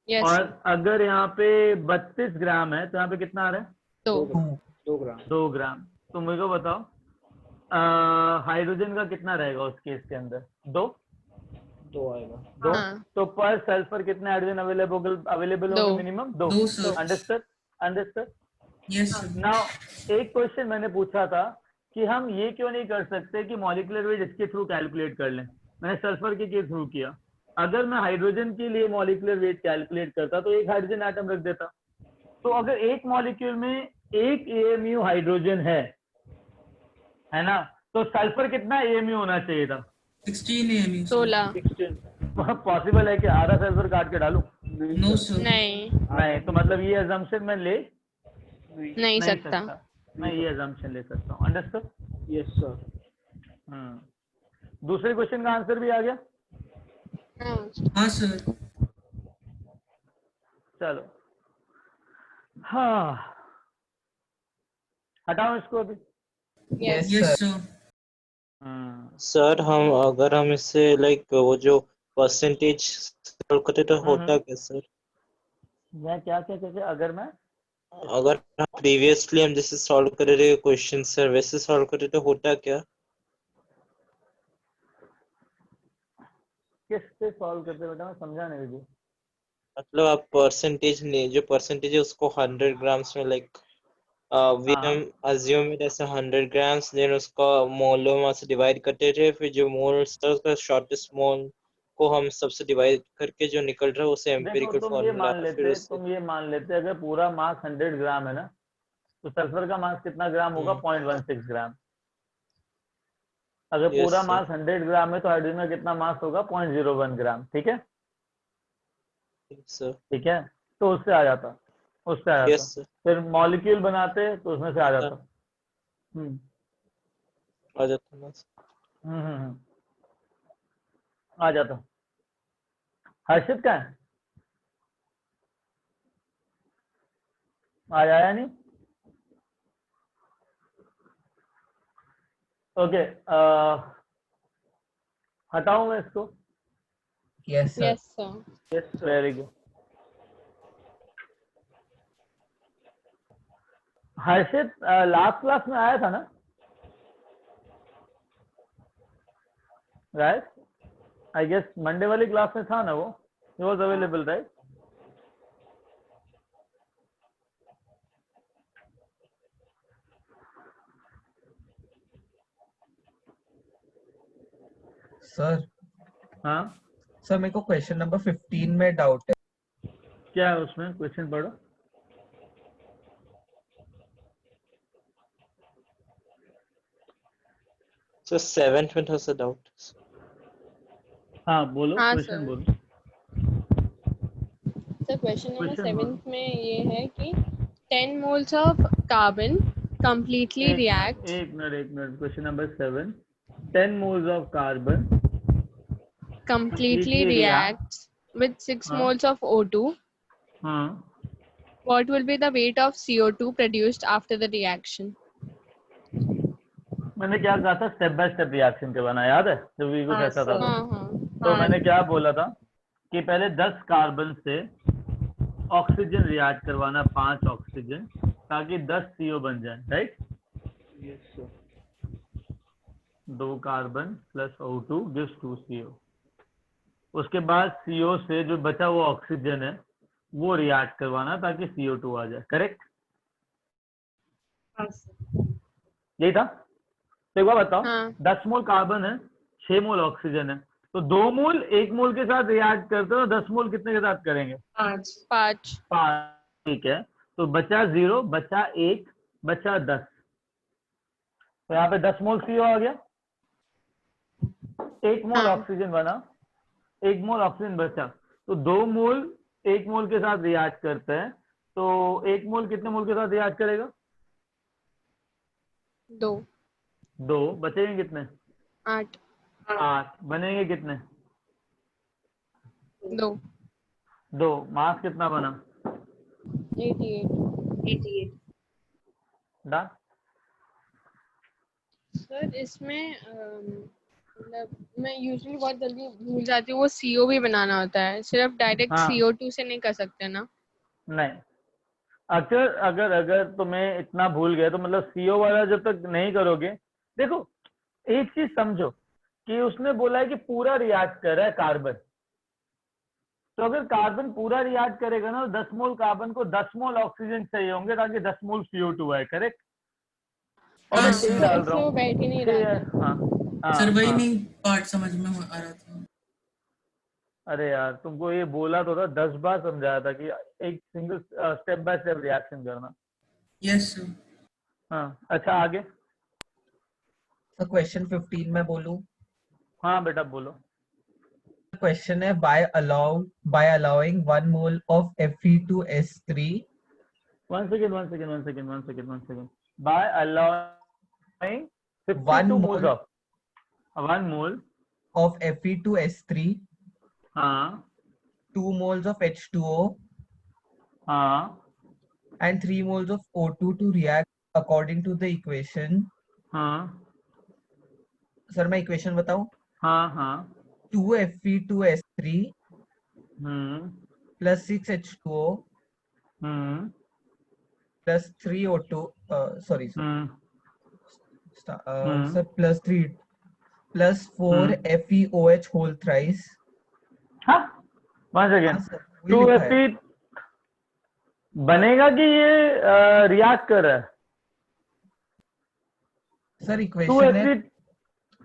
Yes, और sir. अगर यहाँ पे 32 ग्राम है तो यहाँ पे कितना आ रहा है? 2। 2 2 ग्राम। तो मुझे को बताओ हाइड्रोजन का कितना रहेगा उस केस के अंदर? 2 आएगा। दो हाँ। तो पर सल्फर कितने हाइड्रोजन अवेलेबल दो। होंगे? मिनिमम 2। दो sir. Understood. Yes sir. Now एक क्वेश्चन मैंने पूछा था कि हम ये क्यों नहीं कर सकते कि मॉलिक्यूलर वेट इसके थ्रू कैलकुलेट कर लें। मैंने सल्फर के थ्रू किया। अगर मैं हाइड्रोजन के लिए मॉलिक्यूलर वेट कैलकुलेट करता तो एक हाइड्रोजन एटम रख देता। तो अगर एक मॉलिक्यूल में एक एएमयू हाइड्रोजन है ना, तो सल्फर कितना एएमयू होना चाहिए था? 16 AMU। 16। 16। पॉसिबल है कि आधा सल्फर काट के डालूं? No sir. नहीं तो मतलब ये अजम्पशन मैं ले नहीं सकता। मैं ये अजम्पशन ले सकता हूँ। अंडरस्टूड? Yes sir. दूसरे क्वेश्चन का आंसर भी आ गया? हाँ। हाँ सर। चलो, हाँ, हटाओ इसको अभी। यस। Yes sir. सर अगर हम इससे लाइक वो जो परसेंटेज सॉल्व करते तो होता क्या सर? मैं क्या अगर मैं अगर प्रीवियसली हम जैसे सॉल्व कर रहे क्वेश्चन सर वैसे सॉल्व करते तो होता क्या? किस पे सॉल्व करते बेटा? मैं समझा नहीं दीदी। मतलब आप परसेंटेज नहीं, जो परसेंटेज है उसको 100 ग्राम्स में लाइक वी हम assume it as 100 grams, then उसका मोलों में से डिवाइड करते थे, फिर जो मोल्स था उसका शॉर्टेस्ट मोल को हम सबसे डिवाइड करके जो निकल रहा है उसे देखो, एम्पिरिकल तुम फॉर्मूला फिर उससे ये मान लेते अगर पूरा मास 100 ग्राम है ना, तो सल्फर का मास कितना ग्राम होगा? 0.16 ग्राम। अगर Yes, पूरा sir. मास 100 ग्राम है तो हाइड्रोजन का कितना मास होगा? 0.01 ग्राम। ठीक है? सर। ठीक है, तो उससे आ जाता यस सर। फिर मॉलिक्यूल बनाते तो उसमें से आ जाता। आ जाता ना। आ जाता। हर्षित का है? आया नहीं? ओके, हटाऊं मैं इसको? Yes sir. Yes sir. Very good. Harshit last class में आया था ना? राइट, आई गेस मंडे वाली क्लास में था ना वो? He was available right? Sir हाँ, सर मेरे को क्वेश्चन नंबर 15 में डाउट है। क्या है उसमें? क्वेश्चन पढ़ो। सर 7th में था सर डाउट। हाँ बोलो, हाँ, क्वेश्चन सर। बोलो। सर क्वेश्चन नंबर Question 7 में ये है कि 10 moles of carbon completely react एक minute. Question number 7, 10 moles of carbon completely reacts with 6 हाँ। moles of O2. हाँ, What will be the weight of CO2 produced after the reaction? मैंने क्या कहा था? स्टेप बाय स्टेप रिएक्शन के बना, याद है जब भी कुछ हाँ, ऐसा था? सर। हाँ हाँ तो मैंने क्या बोला था कि पहले 10 कार्बन से ऑक्सीजन रिएक्ट करवाना, 5 ऑक्सीजन, ताकि 10 CO बन जाए। Right? Yes sir. 2 carbon plus O2 gives 2 CO। उसके बाद CO से जो बचा हुआ ऑक्सीजन है वो रिएक्ट करवाना ताकि CO2 आ जाए। करेक्ट? हाँ, सर। यही था? तो एक बार बताओ, हाँ। 10 मोल कार्बन है, 6 मोल ऑक्सीजन है, तो 2 मोल 1 मोल के साथ रिएक्ट करते हो, 10 मोल कितने के साथ करेंगे? 5। 5। 5। ठीक है, तो बचा 0, बचा 1, बचा 10। तो यहाँ पे 10 मोल CO आ गया, 1 मोल हाँ। ऑक्सीजन बना, 1 मोल ऑक्सीजन बचा, तो 2 मोल 1 मोल के साथ रिएक्ट करते हैं, तो 1 मोल कितने मोल के साथ रिएक्ट करेगा? 2। 2, बचेंगे कितने? 8। 8, बनेंगे कितने? 2। मास कितना बना? 88। डन? सर इसमें मतलब मैं यूजुअली बहुत जल्दी भूल जाती हूँ, वो CO भी बनाना होता है, सिर्फ डायरेक्ट हाँ। CO2 से नहीं कर सकते ना? नहीं, अगर तुम्हें इतना भूल गए तो मतलब CO वाला जब तक नहीं करोगे, देखो एक चीज समझो कि उसने बोला है कि पूरा रिएक्ट कर रहा है कार्बन, तो अगर कार्बन पूरा रिएक्ट करेगा ना, 10 मोल कार्बन को 10 मोल ऑक्सीजन चाहिए होंगे ताकि 10 मोल CO2 आए, करेक्ट? और मैं हाँ यही सर, डाल रहा फ्लो हूँ। बैठ ही नहीं ठीक रहा है, था। हाँ हाँ सर वही हाँ। नहीं पार्ट समझ में आ रहा था। अरे यार, तुमको ये बोला तो था, 10 बार समझाया था कि एक single step by step reaction करना। Yes sir. हाँ, अच्छा आगे। तो क्वेश्चन 15 में बोलूं? हाँ बेटा बोलो। क्वेश्चन है by allowing 1 mole of Fe2S3 1 second, 1 second, 1 second, 1 second, 1 second. By allowing 1 52 moles mole of 1 mole, of Fe2S3, हाँ 2 moles of H2O हाँ and 3 moles of O2 to react according to the equation. हाँ sir मैं equation बताऊं? हाँ हाँ 2 Fe2S3 हम्म plus 6 H2O हम्म plus 3 O2 sorry हम्म sir plus 3 plus 4 FeOH whole thrice. हाँ 1 हाँ second. Sir वही 2 लिखा है Fe बनेगा कि ये रिएक्ट कर रहा है? सर 2 इक्वेशन है। Fe,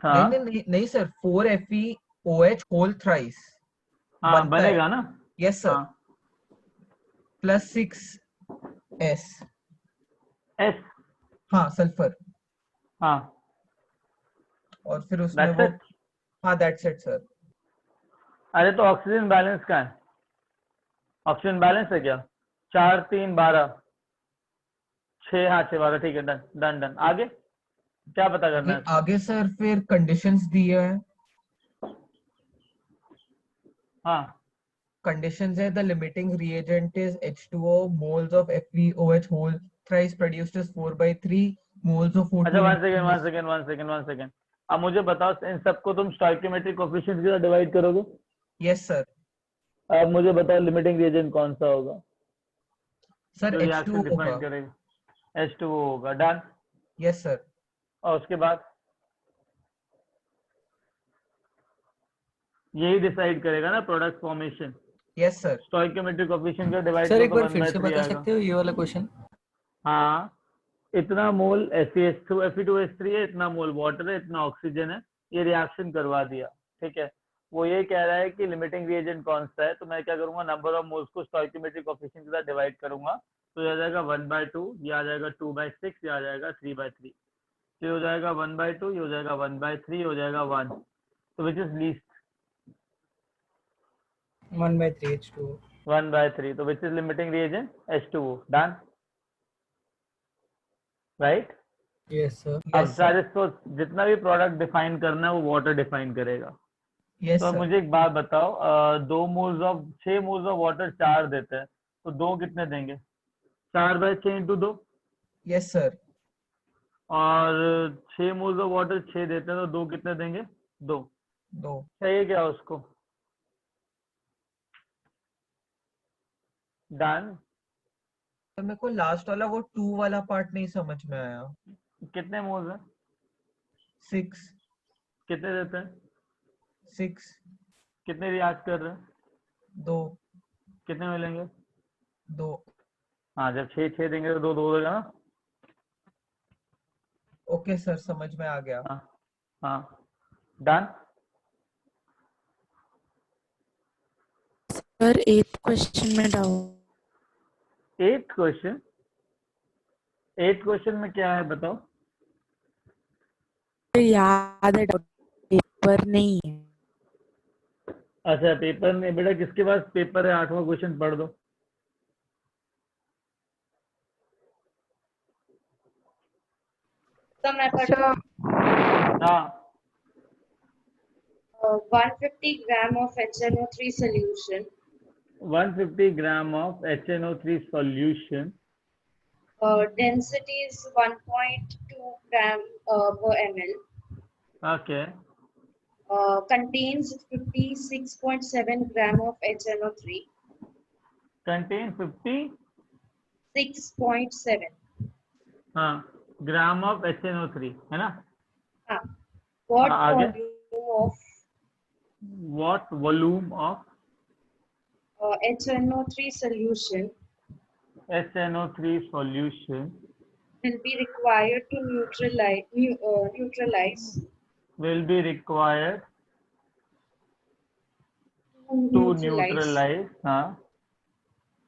हाँ नहीं सर 4 FeOH whole thrice हाँ बनता है। बनेगा ना? यस सर हाँ प्लस 6 S S, हाँ सल्फर हाँ और फिर उसमें that's वो it. हाँ दैट्स इट सर। अरे तो ऑक्सीजन बैलेंस का है? ऑक्सीजन बैलेंस है क्या? 4 3 12 6, हाँ 6 12, ठीक है, डन डन डन। आगे क्या पता करना है इसमें? आगे सर फिर कंडीशंस दिए हैं। हाँ Conditions है the limiting reagent is H2O, moles of FeOH whole thrice produced is 4/3, moles of O2 अच्छा, 1 second, 1 is second, 1 second, 1 second. अब मुझे बताओ, इन सबको तुम स्टोइकियोमेट्रिक कोएफिशिएंट के साथ डिवाइड करोगे? yes sir अब मुझे बताओ लिमिटिंग रिएजेंट कौन सा होगा सर जो H2O रिएक्शन डिफाइन होगा। करेगा? H2O होगा, डन। yes sir और उसके बाद यही डिसाइड करेगा ना product formation. yes sir stoichiometric coefficient का डिवाइड सर करो एक तो बार 1 फिर बाय से 3 बता आएगा। सकते हो ये वाला क्वेश्चन? हाँ, इतना मोल Fe2S3 है, इतना मोल वाटर है, इतना ऑक्सीजन है, ये रिएक्शन करवा दिया, ठीक है। वो ये कह रहा है कि लिमिटिंग रिएजेंट कौन सा है, तो मैं क्या करूंगा, नंबर ऑफ मोल्स को स्टोइकियोमेट्रिक कोएफिशिएंट के साथ डिवाइड करूंगा, तो ये आ जाएगा 1/2, ये आ जाएगा 2/6, ये आ जाएगा 3/3, ये हो जाएगा 1/2, ये हो जाएगा 1/3, हो जाएगा 1, तो विच इज लीस्ट 1/3 H2O। 1/3, तो which is limiting reagent H2O, done, right. Yes sir. अब yes sir सारे तो जितना भी प्रोडक्ट डिफाइन करना है वो वाटर डिफाइन करेगा। yes तो अब sir मुझे एक बात बताओ, 6 मोल्स ऑफ वाटर 4 देते हैं, तो 2 कितने देंगे? 4/6 इंटू 2। yes sir और 6 मोल्स ऑफ वाटर 6 देते हैं, तो 2 कितने देंगे? 2। 2 चाहिए क्या उसको? डन। तो मेरे को लास्ट वाला वो 2 वाला पार्ट नहीं समझ में आया। कितने मोल्स हैं? 6 कितने देते हैं? 6 कितने रिएक्ट कर रहे हैं? 2 कितने मिलेंगे? 2 हाँ, जब 6 देंगे तो 2 देगा ना। ओके सर समझ में आ गया। हाँ हाँ, डन। सर 8th क्वेश्चन में डाउट 8th क्वेश्चन में क्या है बताओ? याद है, पेपर नहीं है। अच्छा, पेपर में बेटा किसके पास पेपर है? 8वां क्वेश्चन पढ़ दो। तो मैं पढ़ूं? हाँ 150 gram of HNO3 solution 150 gram of HNO3 solution, density is 1.2 gram per ml, okay, contains 56.7 gram of HNO3, contain 50 6.7 हाँ ग्राम ऑफ HNO3 है ना। हाँ what आगे volume of what volume of HNO3 solution SNO3 solution will be required to neutralize will be required to neutralize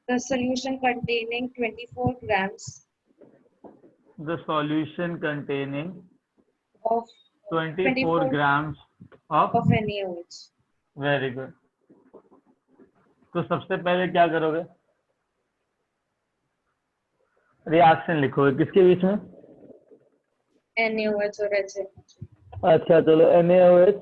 the solution containing 24 grams the solution containing of 24 grams of NaOH. very good. तो सबसे पहले क्या करोगे? Reaction लिखोगे किसके बीच में? NaOH और HNO3. अच्छा चलो NaOH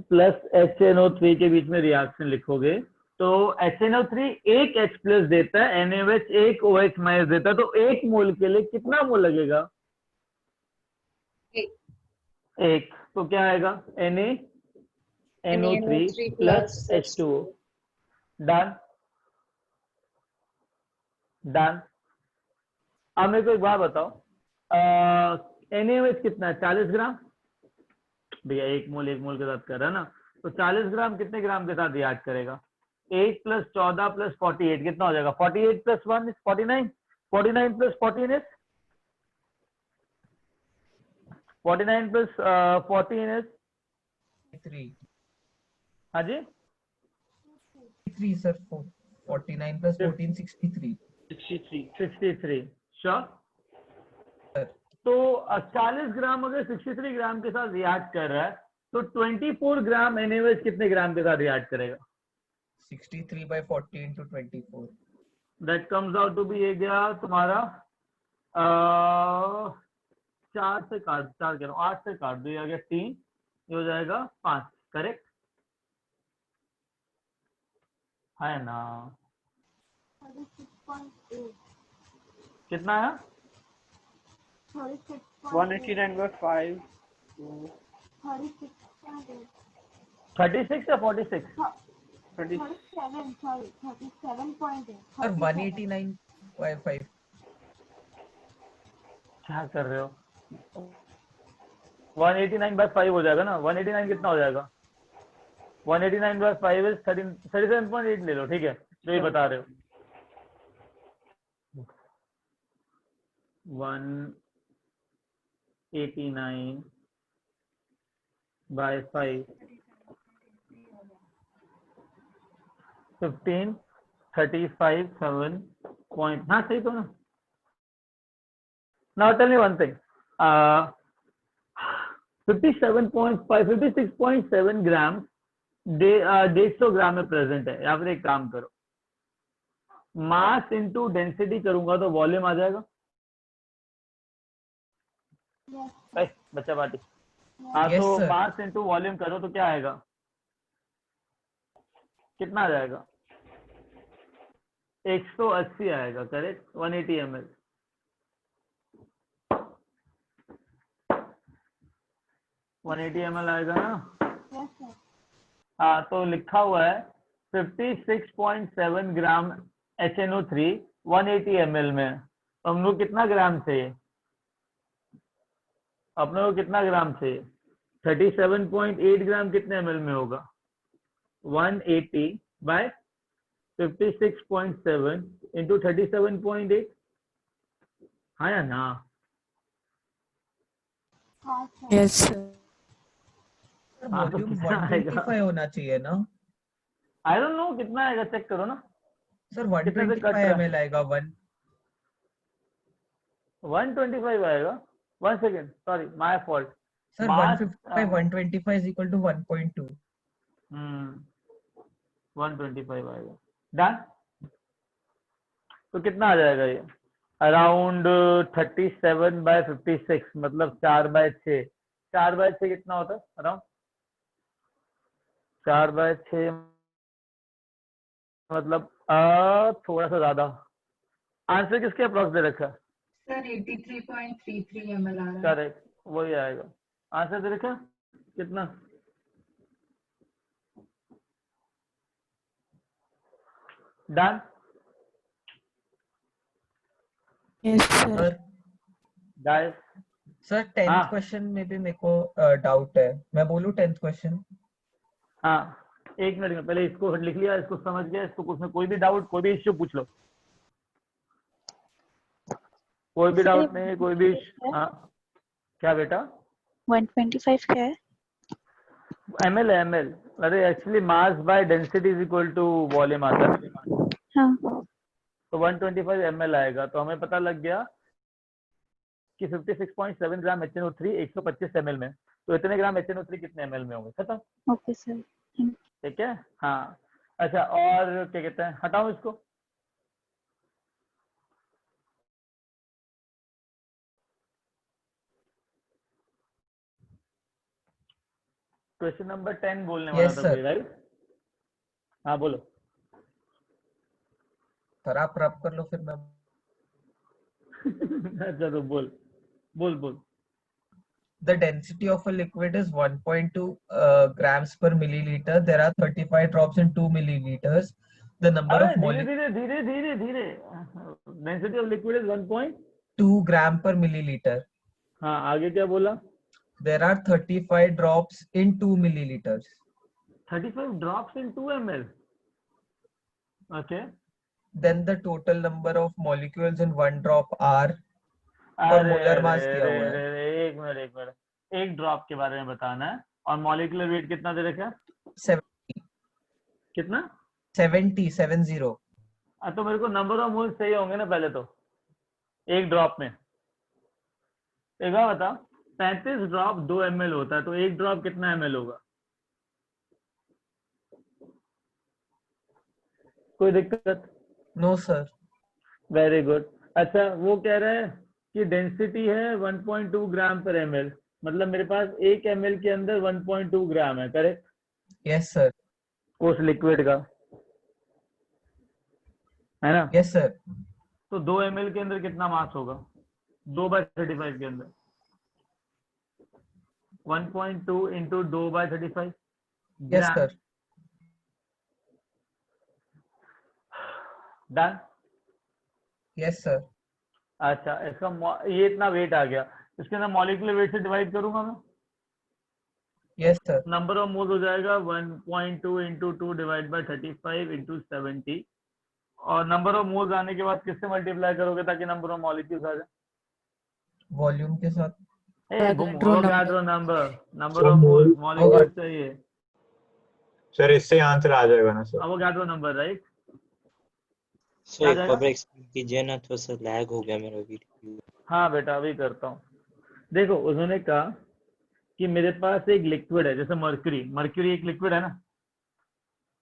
प्लस HNO3 के बीच में रिएक्शन लिखोगे तो HNO3 एक H प्लस देता है, NaOH एक OH माइनस देता है, तो एक मोल के लिए कितना मोल लगेगा? एक। तो क्या आएगा? NaNO3 plus H2O. Done done. अब मेरे को एक बात बताओ, NaOH कितना है? 40 ग्राम। भैया एक मोल के साथ कर रहा है ना, तो 40 ग्राम कितने ग्राम के साथ रिएक्ट करेगा? 8 प्लस 14 प्लस 48 कितना हो जाएगा? 48 plus 1 is 49, 49 plus 14 is 49 plus 14 is 3 हाँ जी 3 सर 49 प्लस 14 63 63 श्योर। तो 40 ग्राम अगर 63 ग्राम के साथ रिएक्ट कर रहा है तो 24 ग्राम NaOH कितने ग्राम के साथ रिएक्ट करेगा? 63 by 14 to 24. That comes out to be, ये गया तुम्हारा 4 से काट 4 कह रहा हूँ 8 से काट दो, ये आ गया 3, ये हो जाएगा 5। करेक्ट है ना? कितना है? 189 by 5. 36 या 46? 37. और 189 by 5. क्या कर रहे हो? 189 by 5 हो जाएगा ना? 189 कितना हो जाएगा? 189 by 5 इज 37.8 ले लो, ठीक है जो ये बता रहे हो। 189 by 5 15 35 7 point, हाँ सही तो ना? Now tell me one thing, 56.7 ग्राम 150 ग्राम में प्रेजेंट है, या फिर एक काम करो मास इंटू डेंसिटी करूंगा तो वॉल्यूम आ जाएगा। बच्चा पार्टी हाँ Yes, तो sir. मास इंटू वॉल्यूम करो तो क्या आएगा? कितना आ जाएगा? 180 आएगा। Correct 180 ml। 180 ml आएगा ना? हाँ तो लिखा हुआ है 56.7 ग्राम HNO3 180 ml में। तो हम लोग कितना ग्राम चाहिए? अपने को कितना ग्राम चाहिए? 37.8 ग्राम कितने ml में होगा? 180 by 56.7 into 37.8, हाँ या ना? Yes sir. हाँ, तो वॉल्यूम कितना आएगा? 125 होना चाहिए ना आई डोंट नो कितना आएगा, चेक करो ना। सर। कितने से कट 125 रहा है? ml आएगा 125 आएगा। 1 second, sorry my fault. Sir. 125 is equal to 1.2. 125 आएगा। डन। तो कितना आ जाएगा ये? अराउंड 37 by 56 मतलब 4/6। 4/6 कितना होता है? अराउंड 4/6 मतलब थोड़ा सा ज्यादा। आंसर किसके अप्रॉक्स दे रखा है? सर 83.33 ml आ रहा है। करेक्ट वही आएगा। आंसर दे रखा कितना? Done. Yes sir. Guys sir 10th हाँ क्वेश्चन में भी मेरे को डाउट है, मैं बोलूं 10th क्वेश्चन? हाँ, एक मिनट में पहले इसको लिख लिया, इसको समझ गया, इसको उसमें कोई भी डाउट, कोई भी इश्यू पूछ लो, कोई भी डाउट नहीं, कोई भी हाँ। क्या बेटा? 125 क्या है? एमएल है, एमएल। अरे actually mass by density is equal to volume आता है ना, हाँ तो 125 ml आएगा। तो हमें पता लग गया कि 56.7 ग्राम HNO3 125 ml में, तो इतने ग्राम HNO3 कितने ml में होंगे? खत्म। Okay sir. ठीक है हाँ। अच्छा, और क्या कहते हैं, हटाओ इसको। क्वेश्चन नंबर 10 बोलने वाला यस था सर। कोई, राइट? हाँ बोलो। सर आप रब कर लो फिर मैं। अच्छा तो बोल बोल बोल। The density of a liquid is 1.2 grams per milliliter. There are 35 drops in 2 milliliters. The number अरे of धीरे molecules धीरे धीरे धीरे धीरे, density of liquid is 1 point. 2 gram per milliliter. हाँ आगे क्या बोला? There are 35 drops in 2 milliliters. 35 drops in 2 ml। Okay. Then the total number of molecules in one drop are, और अरे मोलर अरे मास दिया अरे हुआ अरे है अरे, एक मिनट एक मिनट, एक ड्रॉप के बारे में बताना है, और मॉलिक्यूलर वेट कितना दे रखा है? 70 कितना? 70। तो मेरे को नंबर ऑफ मोल्स चाहिए होंगे ना पहले तो, एक ड्रॉप में। एक बार बता, 35 ड्रॉप 2 ml होता है, तो एक ड्रॉप कितना ml होगा? कोई दिक्कत? No sir. Very good. अच्छा वो कह रहा है कि डेंसिटी है 1.2 ग्राम पर ml, मतलब मेरे पास 1 ml के अंदर 1.2 ग्राम है, करेक्ट? Yes sir. उस लिक्विड का, है ना? Yes sir. तो 2 ml के अंदर कितना मास होगा 2/35 के अंदर? 1.2 इंटू 2/35 यस ग्राम। सर। डन। Yes sir. अच्छा इसका ये इतना वेट आ गया, इसके अंदर मॉलिक्यूलर वेट से डिवाइड करूंगा मैं, yes sir. Number of moles हो जाएगा 1.2 इंटू 2 डिवाइड बाई 35 इंटू 70, और नंबर ऑफ मोल्स आने के बाद किससे मल्टीप्लाई करोगे ताकि नंबर ऑफ मॉलिक्यूल्स आ जाए? वॉल्यूम के साथ। Avogadro number, number of moles, molecules चाहिए, सर इससे आंसर आ जाएगा ना sir? Avogadro number, right? So एक बार एक्सप्लेन कीजिए ना, थोड़ा सा लैग हो गया मेरा वीडियो। हाँ बेटा अभी करता हूँ। देखो उन्होंने कहा कि मेरे पास एक लिक्विड है, जैसे मर्क्यूरी, मर्क्यूरी एक लिक्विड है ना,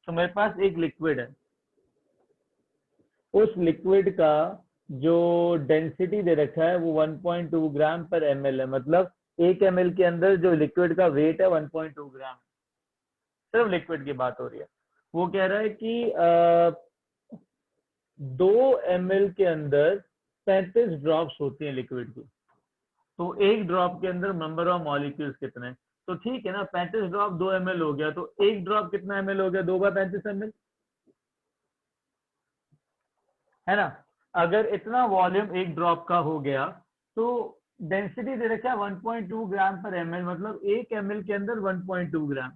तो मेरे पास एक लिक्विड है, उस लिक्विड का जो डेंसिटी दे रखा है वो 1.2 ग्राम पर ml है, मतलब 1 ml के अंदर जो लिक्विड का वेट है 1.2 ग्राम, सिर्फ लिक्विड की बात हो रही है। वो कह रहा है कि 2 ml के अंदर 35 ड्रॉप्स होती हैं लिक्विड की, तो एक ड्रॉप के अंदर नंबर ऑफ मॉलिक्यूल्स कितने? तो ठीक है ना, 35 ड्रॉप 2 ml हो गया, तो एक ड्रॉप कितना ml हो गया? 2/35 ml, है ना? अगर इतना वॉल्यूम एक ड्रॉप का हो गया तो डेंसिटी दे रखा है 1.2 ग्राम पर ml, मतलब 1 ml के अंदर 1.2 ग्राम।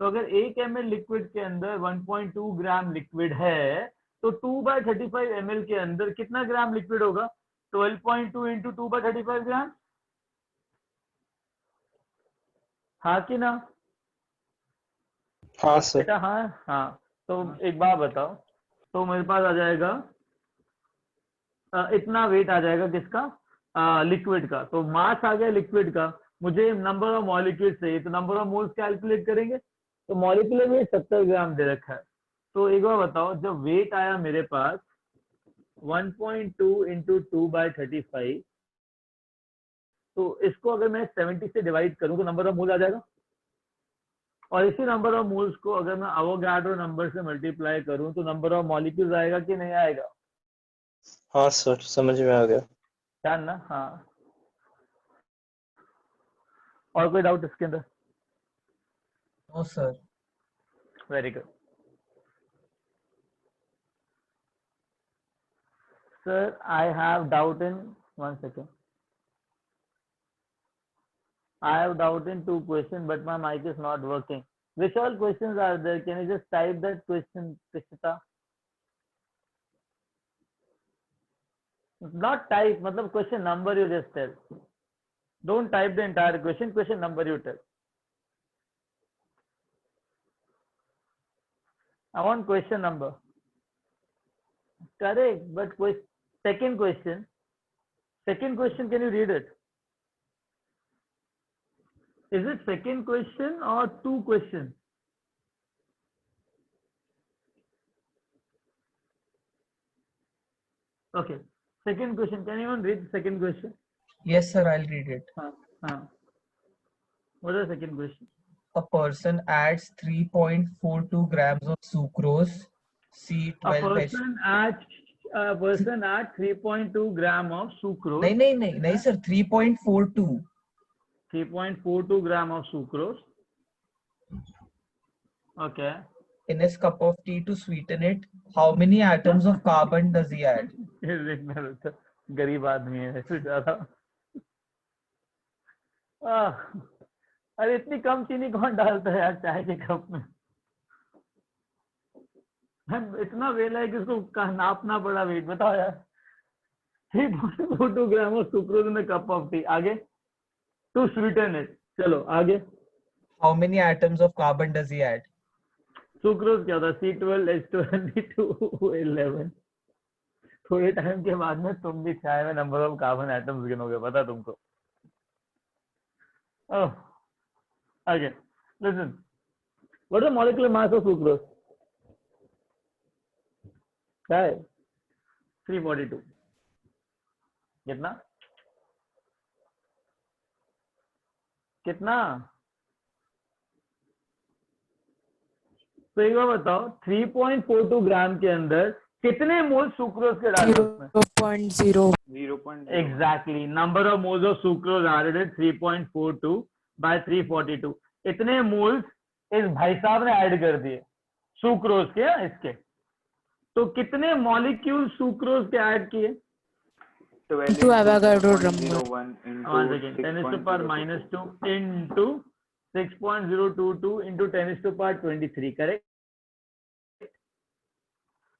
तो अगर 1 ml लिक्विड के अंदर 1.2 ग्राम लिक्विड है, तो 2/35 ml के अंदर कितना ग्राम लिक्विड होगा? 12.2 इंटू 2/35 ग्राम, हाँ कि ना? हाँ सर। बेटा हाँ हाँ। तो एक बात बताओ, तो मेरे पास आ जाएगा इतना वेट आ जाएगा किसका? लिक्विड का। तो मास आ गया लिक्विड का, मुझे नंबर ऑफ मॉलिक्यूल्स चाहिए, तो नंबर ऑफ मोल्स कैलकुलेट करेंगे, तो मॉलिक्यूलर वेट 70 ग्राम दे रखा है। तो एक बार बताओ, जब वेट आया मेरे पास 1.2 इंटू 2/35, तो इसको अगर मैं 70 से डिवाइड करूं तो नंबर ऑफ मोल आ जाएगा, और इसी नंबर ऑफ मोल्स को अगर मैं अवोगाड्रो नंबर से मल्टीप्लाई करूं तो नंबर ऑफ मॉलिक्यूल्स आएगा कि नहीं आएगा? हाँ सर समझ में आ गया। ध्यान ना। हाँ, और कोई डाउट इसके अंदर? No sir. Very good sir, I have doubt in 1 second. I have doubt in 2 questions, but my mic is not working. Which all questions are there? Can you just type that question, Prishita? Not type, matlab question number you just tell. Don't type the entire question. Question number you tell. I want question number. Correct, but second question. Second question, can you read it? Is it second question or 2 questions? Okay. Second question. Can anyone read the second question? Yes, sir, I'll read it. What is the second question? A person adds 3.42 grams of sucrose, C12H. A person adds 3.2 gram of sucrose. नहीं sir, 3.42. 3.42 gram of sucrose. Okay. In his cup of tea to sweeten it, how many atoms of carbon does he add? गरीब आदमी है ऐसे ज्यादा। अरे इतनी कम चीनी कौन डालता है यार चाय के कप में? इतना वेला है कि उसको नापना पड़ा वेट, बताओ यार। 3.42 gram of sucrose in cup of T. आगे टू स्वीटन इट। चलो आगे। How many atoms of carbon does he add? Sucrose क्या था? C12H12O11। थोड़े टाइम के बाद में तुम भी चाय में नंबर ऑफ कार्बन एटम्स गिनोगे, पता तुमको। आगे listen, what is the molecular mass of sucrose? क्या है? 342। कितना कितना? तो एक बार बताओ, 3.42 ग्राम के अंदर कितने मोल सुक्रोज के डाले? 0.0. Exactly, number of moles of sucrose added 3.42 by 342। इतने मोल्स इस भाई साहब ने ऐड कर दिए सुक्रोज के इसके। तो कितने मॉलिक्यूल सुक्रोज के ऐड किए? 12 Avogadro number. 10⁻² into 6.022 into 10⁻23। Correct.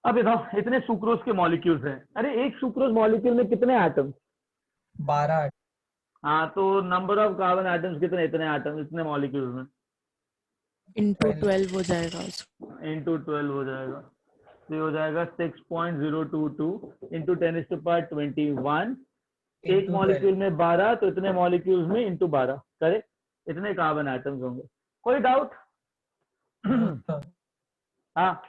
अब बताओ इतने सुक्रोज के मॉलिक्यूल्स हैं। अरे एक सुक्रोज मॉलिक्यूल में कितने एटम्स? 12। हाँ, तो नंबर ऑफ कार्बन एटम्स कितने? इतने एटम्स इतने मॉलिक्यूल्स में into 12 हो जाएगा। into 12 हो जाएगा। तो ये हो जाएगा 6.022 into 10⁻21। एक मॉलिक्यूल में 12, तो इतने मॉलिक्यूल्स में into 12। करेक्ट। इतने कार्बन एटम्स होंगे। कोई डाउट? हाँ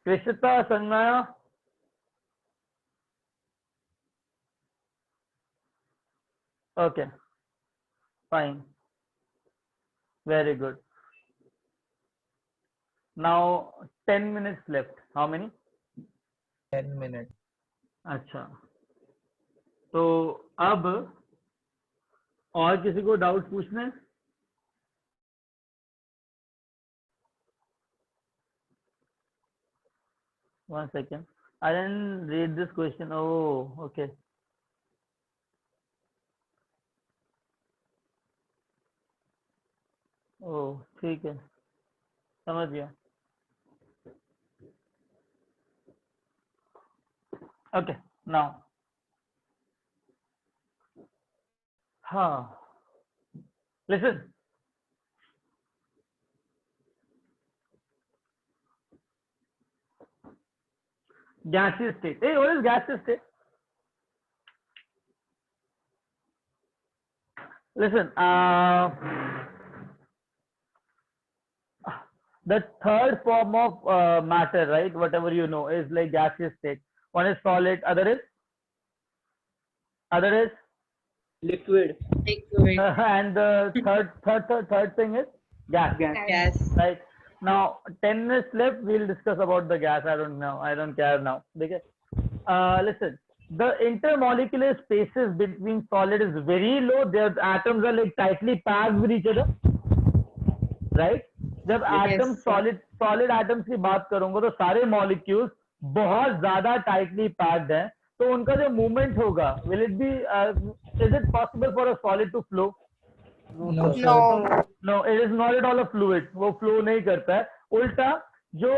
कृष्णता संज्ञा। Okay fine, very good. Now 10 minutes left. How many? 10 minutes. अच्छा, तो अब और किसी को डाउट पूछना है? One second. I didn't read this question. Oh, okay. Oh, ठीक है, समझ गया। Okay, now. हाँ, listen. Gaseous state. Hey, what is gaseous state? Listen, the third form of matter, right? Whatever you know, is like gaseous state. One is solid, other is liquid. And the third thing is gas. Right. Now 10 minutes left. We'll discuss about the gas. I don't know. I don't care now. Okay. Listen. The intermolecular spaces between solid is very low. Their atoms are like tightly packed with each other. Right. जब atom solid atoms की बात करूंगा तो सारे molecules बहुत ज्यादा tightly packed हैं, तो उनका जो मूवमेंट होगा will it be is it possible for a solid to flow? No, sir. No. No, it is not at all a fluid. वो flow नहीं करता है. उल्टा जो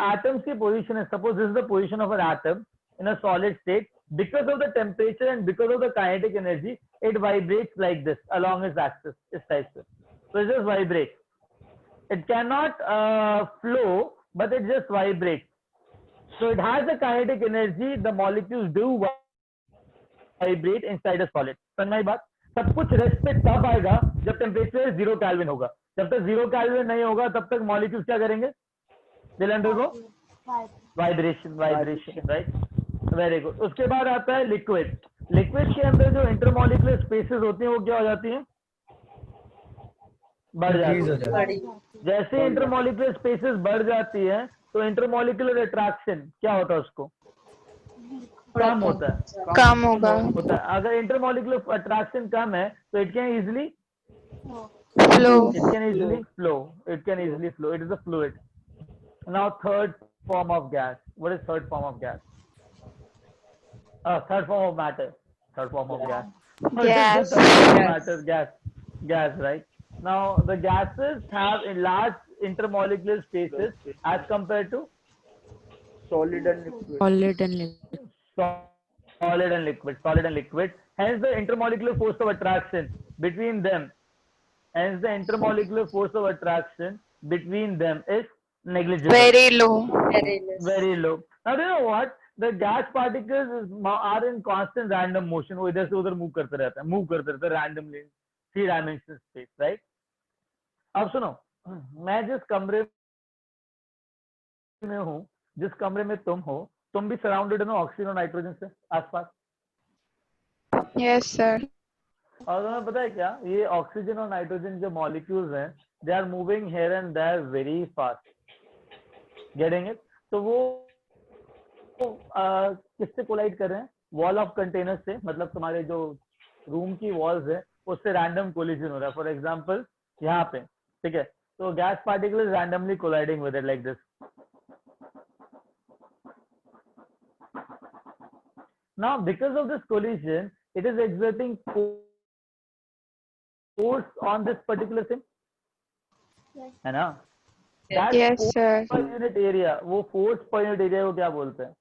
atoms की position है, suppose this is the position of an atom in a solid state, because of the temperature and because of the kinetic energy, it vibrates like this along its axis, इस type से. So it just vibrates. It cannot flow, but it just vibrates. So it has the kinetic energy. The molecules do vibrate inside a solid. समझ में बात? सब कुछ rest पे तब आएगा जब टेम्परेचर 0 केल्विन होगा. जब तक 0 केल्विन नहीं होगा तब तक मॉलिक्यूल्स क्या करेंगे? They'll undergo vibration, right? Very good. उसके बाद आता है लिक्विड. लिक्विड के अंदर जो इंटरमॉलिक्यूलर स्पेसेस होती हैं वो क्या हो जाती हैं? बढ़ जाती है. जैसे इंटरमॉलिक्यूलर स्पेसेस बढ़ जाती है तो इंटरमॉलिक्यूलर अट्रैक्शन क्या होता है? उसको कम होता है. कम होगा. अगर इंटरमॉलिक्यूलर अट्रैक्शन कम है तो it can easily flow. It can easily flow. It is a fluid. Now third form of gas. What is third form of gas? Third form of matter. Third form of gas. Gas. Matter, gas, right? Now the gases have a large intermolecular spaces as compared to solid and liquid. Solid and liquid. Hence the intermolecular force of attraction between them. Is negligible. Very low. Very less. Now do you know what? The gas particles are in constant random motion. वो इधर से उधर move करते रहते हैं randomly, 3-dimensional space, right? अब सुनो, मैं जिस कमरे में हूँ, जिस कमरे में तुम हो, तुम भी सराउंडेड हो ऑक्सीजन और नाइट्रोजन से आसपास. Yes, sir. और तुम्हें पता है क्या, ये ऑक्सीजन और नाइट्रोजन जो मॉलिक्यूल्स हैं, they are moving here and there very fast. Getting it? तो वो किससे कोलाइड कर रहे हैं? वॉल ऑफ कंटेनर से. मतलब तुम्हारे जो रूम की वॉल्स है उससे रैंडम कोलिजन हो रहा है. फॉर एग्जांपल यहाँ पे, ठीक है, तो gas particle is randomly colliding with it like this. Now because of this collision it is exerting force on this particular thing, है ना? Yes, sir. per unit area, वो force per unit area को क्या बोलते हैं?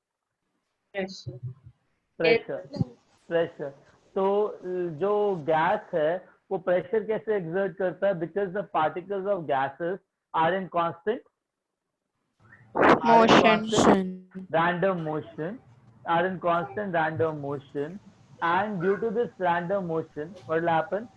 Pressure. तो जो gas है वो प्रेशर कैसे एक्सर्ट करता है? Because the particles of gases are in constant random motion, and due to this random motion, what will happen?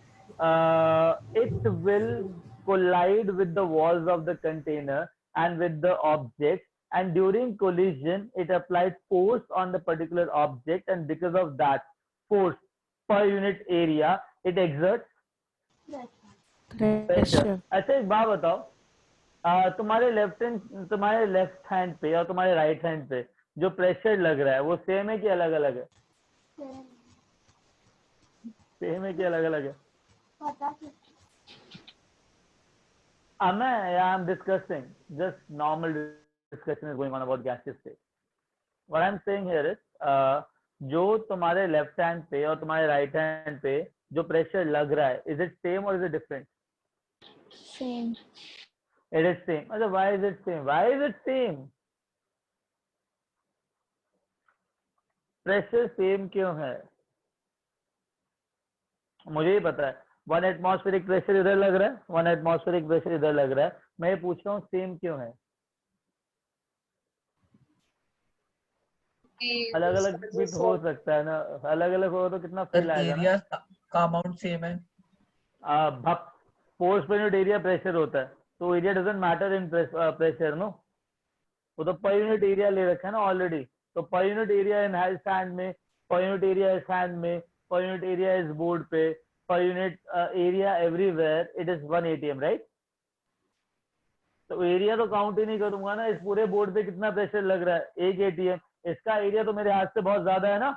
It will collide with the walls of the container and with the object, and during collision it applies force on the particular object, and because of that force per unit area it exerts pressure. अच्छा एक बात बताओ, तुम्हारे left hand पे और तुम्हारे right hand पे जो प्रेशर लग रहा है वो सेम है कि अलग अलग है? सेम है कि अलग अलग है? I'm discussing, just normal discussion is going on about gaseous state. What I'm saying here is, जो तुम्हारे लेफ्ट हैंड पे और तुम्हारे राइट हैंड पे जो प्रेशर लग रहा है, is it same or is it different? Same. It is same. अच्छा, why is it same? Why is it same? Pressure same क्यों है? मुझे ही पता है. 1 एटमॉस्फेरिक प्रेशर इधर लग रहा है, 1 एटमॉस्फेरिक प्रेशर इधर लग रहा है. मैं ये पूछ रहा हूँ सेम क्यों है? अलग अलग भी हो सकता है ना, अलग अलग हो तो कितना फील आएगा ना? एरिया का अमाउंट सेम है. Force per unit area pressure होता है, तो area doesn't matter in pressure, no. वो तो पर यूनिट एरिया ले रखा है ना ऑलरेडी. तो पर यूनिट एरिया इन हैंड में, पर यूनिट एरिया इस हैंड में, पर यूनिट एरिया इस बोर्ड पे, पर unit area everywhere, it is 1 ATM, right? तो एरिया तो काउंट ही नहीं करूंगा ना. इस पूरे बोर्ड पे कितना प्रेशर लग रहा है? 1 ATM. इसका एरिया तो मेरे हाथ से बहुत ज्यादा है ना.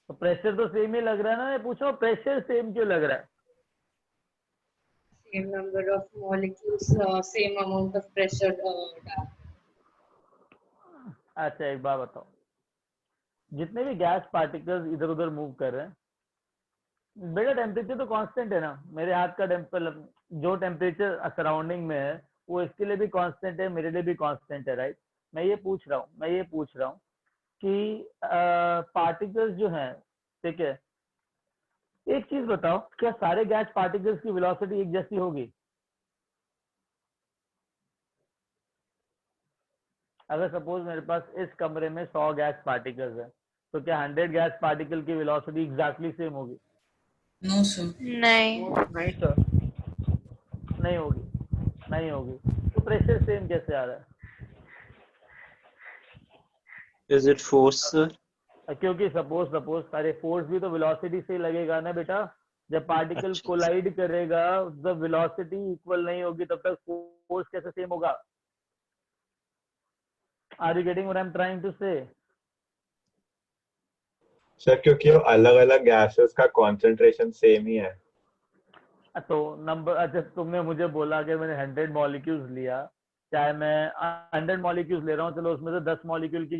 तो प्रेशर तो सेम ही लग रहा है ना. मैं पूछ रहा हूँ प्रेशर सेम क्यों लग रहा है? Same number of molecules, same amount of pressure. अच्छा एक बात बताओ, जितने भी गैस पार्टिकल्स इधर उधर मूव कर रहे हैं, बेटा टेम्परेचर तो कांस्टेंट है ना, मेरे हाथ का जो टेम्परेचर सराउंडिंग में है वो इसके लिए भी कांस्टेंट है, मेरे लिए भी कांस्टेंट है, राइट। मैं ये पूछ रहा हूँ कि पार्टिकल्स जो हैं, ठीक है, एक चीज बताओ, क्या सारे गैस पार्टिकल्स की वेलोसिटी एक जैसी होगी? अगर सपोज मेरे पास इस कमरे में 100 गैस पार्टिकल्स है, तो क्या 100 गैस पार्टिकल की वेलोसिटी एग्जैक्टली सेम होगी? No sir. नहीं नहीं सर। नहीं होगी। तो प्रेशर सेम कैसे आ रहा है? Is it force, sir? क्योंकि सपोज सारे फोर्स भी तो वेलोसिटी से ही लगेगा ना बेटा। जब पार्टिकल अच्छा। कोलाइड करेगा, जब वेलोसिटी इक्वल नहीं होगी तब तक फोर्स कैसे सेम होगा? Are you getting what I am trying to say? Sir क्योंकि अलग अलग गैसेस का कॉन्सेंट्रेशन सेम ही है। तो नंबर, अच्छा तुमने मुझे बोला कि मैंने 100 मॉलिक्यूल्स लिया, चाहे मैं 100 मॉलिक्यूल्स ले रहा हूँ, चलो उसमें से 10 मॉलिक्यूल की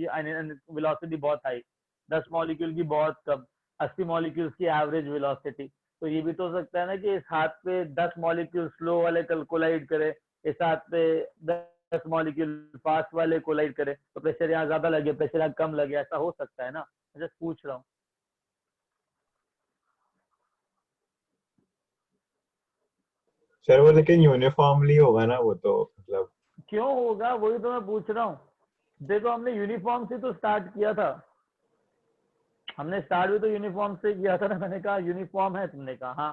वेलोसिटी बहुत हाई, 10 मॉलिक्यूल की बहुत कम, 80 मॉलिक्यूल्स की एवरेज वेलोसिटी। तो ये भी तो हो सकता है ना कि इस हाथ पे 10 मॉलिक्यूल स्लो वाले कोलाइड करे, इस हाथ पे 10 मॉलिक्यूल फास्ट वाले कोलाइड करे, तो प्रेशर यहाँ ज्यादा लगे, प्रेशर यहाँ कम लगे, ऐसा हो सकता है ना? मैं जस्ट पूछ रहा हूँ। सर वो लेकिन यूनिफॉर्मली होगा ना, वो तो मतलब। क्यों होगा, वही तो मैं पूछ रहा हूँ। देखो हमने यूनिफॉर्म से तो स्टार्ट किया था, हमने स्टार्ट भी तो यूनिफॉर्म से किया था ना। मैंने कहा यूनिफॉर्म है, तुमने कहा हाँ,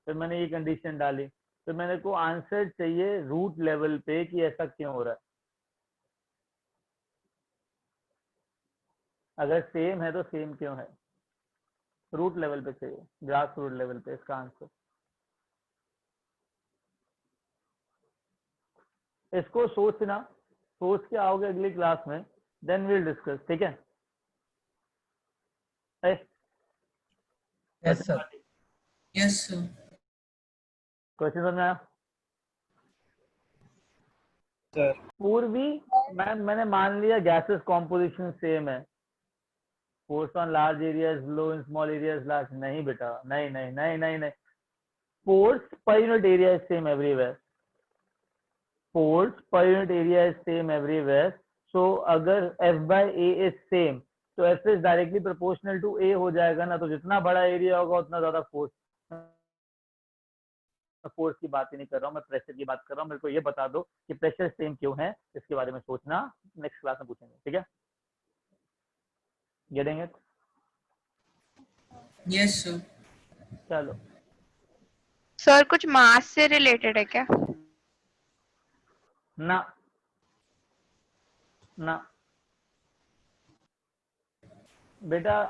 फिर मैंने ये कंडीशन डाली, तो मैंने को आंसर चाहिए रूट लेवल पे कि ऐसा क्यों हो रहा है। अगर सेम है तो सेम क्यों है? रूट लेवल पे चाहिए, ग्रास रूट लेवल पे इसका आंसर। इसको सोच के आओगे अगली क्लास में, देन विल डिस्कस, ठीक है? Yes sir. Yes sir. Question समझ में आया? सर पूर्वी मैंने मान लिया गैसेस कॉम्पोजिशन सेम है, force on large areas low in small areas large. नहीं बेटा, नहीं नहीं नहीं नहीं नहीं, force per unit area is same everywhere, force per unit area is same everywhere. So अगर F by A is same, तो F is directly proportional to A हो जाएगा ना। तो जितना बड़ा एरिया होगा उतना ज्यादा फोर्स। फोर्स की बात ही नहीं कर रहा हूँ मैं, प्रेशर की बात कर रहा हूँ। मेरे को ये बता दो कि प्रेशर सेम क्यों है, इसके बारे में सोचना, नेक्स्ट क्लास में पूछेंगे, ठीक है? Getting it? Yes sir. चलो, सर कुछ मास से रिलेटेड है क्या? ना ना बेटा,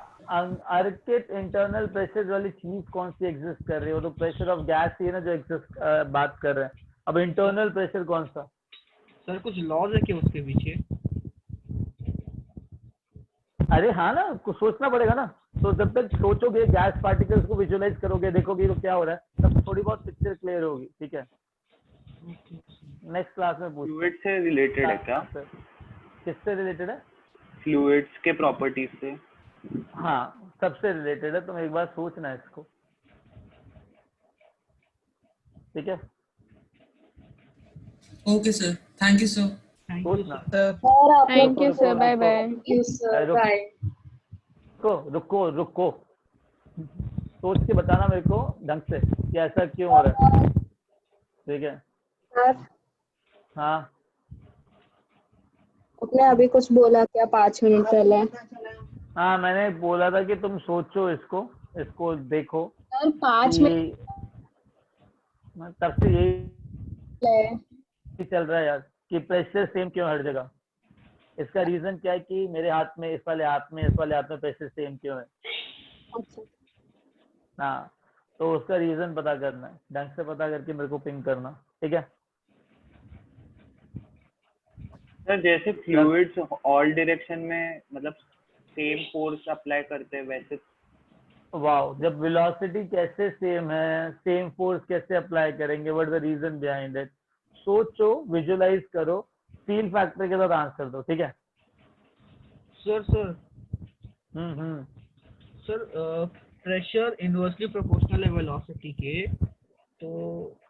अर्केट इंटरनल प्रेशर वाली चीज कौन सी एग्जिस्ट कर रही हो? तो प्रेशर ऑफ गैस ही है ना जो एग्जिस्ट बात कर रहे हैं। अब इंटरनल प्रेशर कौन सा? सर कुछ लॉज है क्या उसके पीछे? अरे हाँ ना, कुछ सोचना पड़ेगा ना। तो जब तक सोचोगे, गैस पार्टिकल्स को विजुअलाइज करोगे, देखोगे तो क्या हो रहा है, तब थोड़ी बहुत पिक्चर क्लियर होगी, ठीक है? नेक्स्ट क्लास में पूछ। फ्लूइड से रिलेटेड है क्या? किससे रिलेटेड है? फ्लूइड्स के प्रॉपर्टीज से। हाँ, सबसे रिलेटेड है। तुम एक बार सोचना इसको, ठीक है? Okay sir, thank you sir. सोचना। Thank you sir, bye bye. You sir, bye. रुको, सोच के बताना मेरे को ढंग से कि ऐसा क्यों हो रहा है, ठीक है? सर हाँ, आपने अभी कुछ बोला क्या 5 मिनट पहले? हाँ मैंने बोला था कि तुम सोचो इसको देखो। सर 5 मिनट तब से यही चल रहा है यार कि प्रेशर सेम क्यों हर जगह। इसका रीजन क्या है कि मेरे हाथ में, इस वाले हाथ में, इस वाले हाथ में प्रेशर सेम क्यों है? अच्छा। हाँ, तो उसका रीजन पता करना है, ढंग से पता करके मेरे को पिंग करना, ठीक है? सर जैसे फ्लूइड्स ऑल डायरेक्शन में मतलब सेम फोर्स अप्लाई करते हैं वैसे। वाओ, जब वेलोसिटी कैसे सेम है, सेम फोर्स कैसे अप्लाई करेंगे? What the reason behind it? सोचो, विजुअलाइज करो, फील फैक्टर के साथ आंसर दो, ठीक है? Sir sir pressure inversely proportional है वेलोसिटी के, तो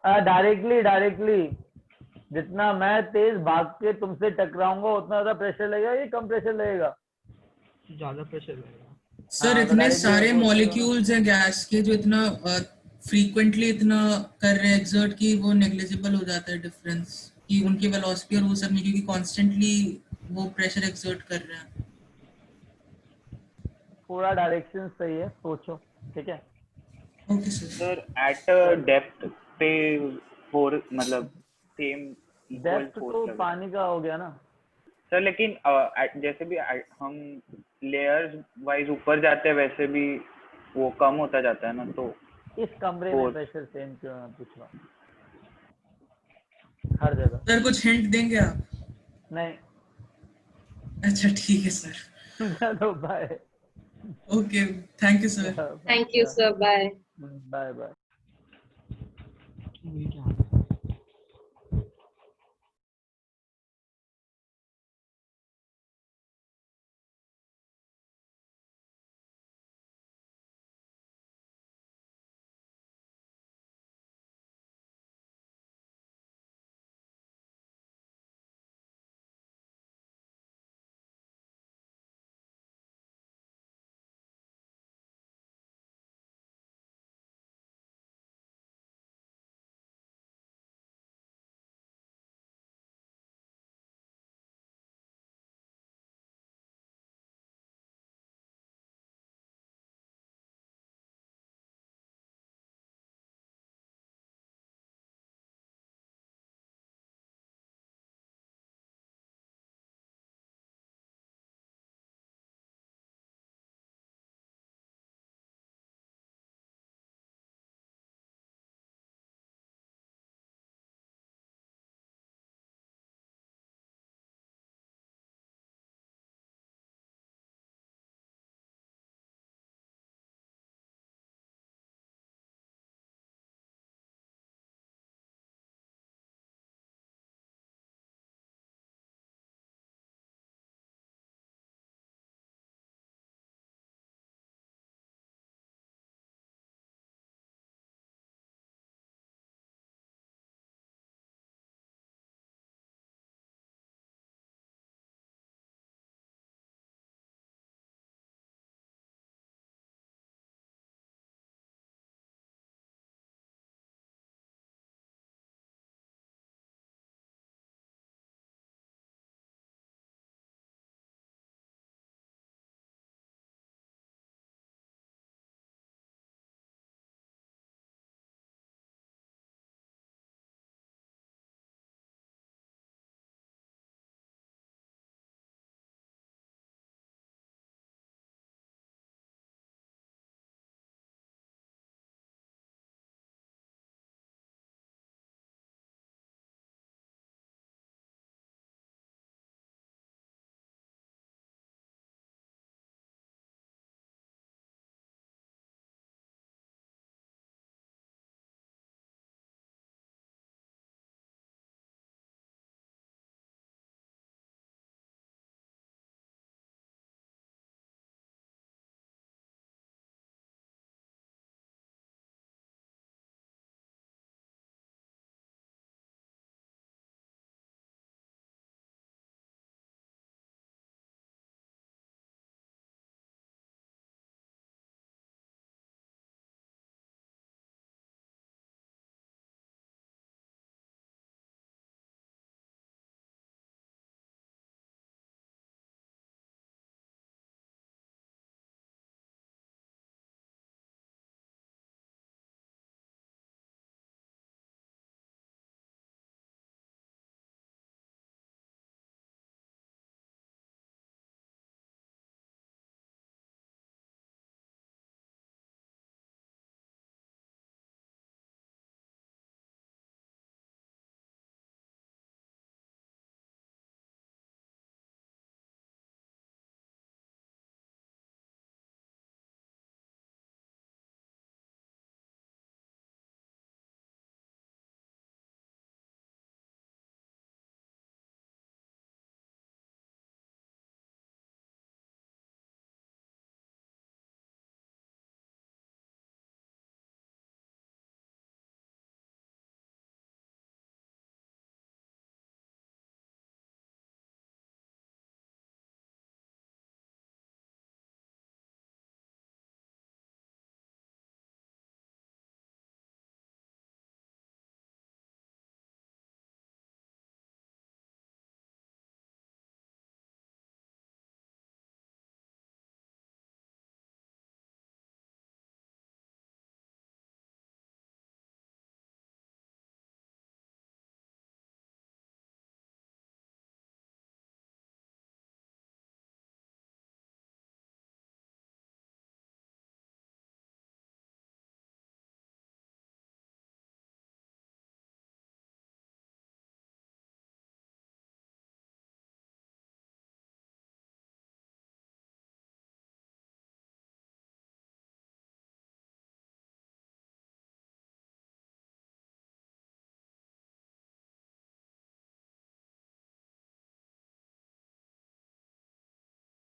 डायरेक्टली जितना मैं तेज भाग के तुमसे टकराऊंगा उतना ज्यादा प्रेशर लगेगा या कम प्रेशर लगेगा? ज्यादा प्रेशर लगेगा। सर तो इतने directly सारे opposite मॉलिक्यूल्स हैं गैस के जो इतना फ्रीक्वेंटली इतना कर रहे हैं एक्सर्ट की वो नेग्लिजिबल हो जाता है डिफरेंस कि उनकी वेलोसिटी और वो सब नहीं, क्योंकि कॉन्स्टेंटली वो प्रेशर एक्सर्ट कर रहे हैं। पूरा डायरेक्शन सही है, सोचो। ठीक है okay sir. Sir eight depth पे फोर मतलब सेम डेप्थ तो पानी का हो गया ना सर, लेकिन जैसे भी हम लेयर्स वाइज ऊपर जाते हैं वैसे भी वो कम होता जाता है ना, तो इस कमरे में प्रेशर सेम क्यों है पूछ रहा हूँ, हर जगह। सर कुछ हिंट देंगे आप? नहीं। अच्छा ठीक है सर। चलो bye. Okay thank you sir. Thank you sir, bye. Bye bye.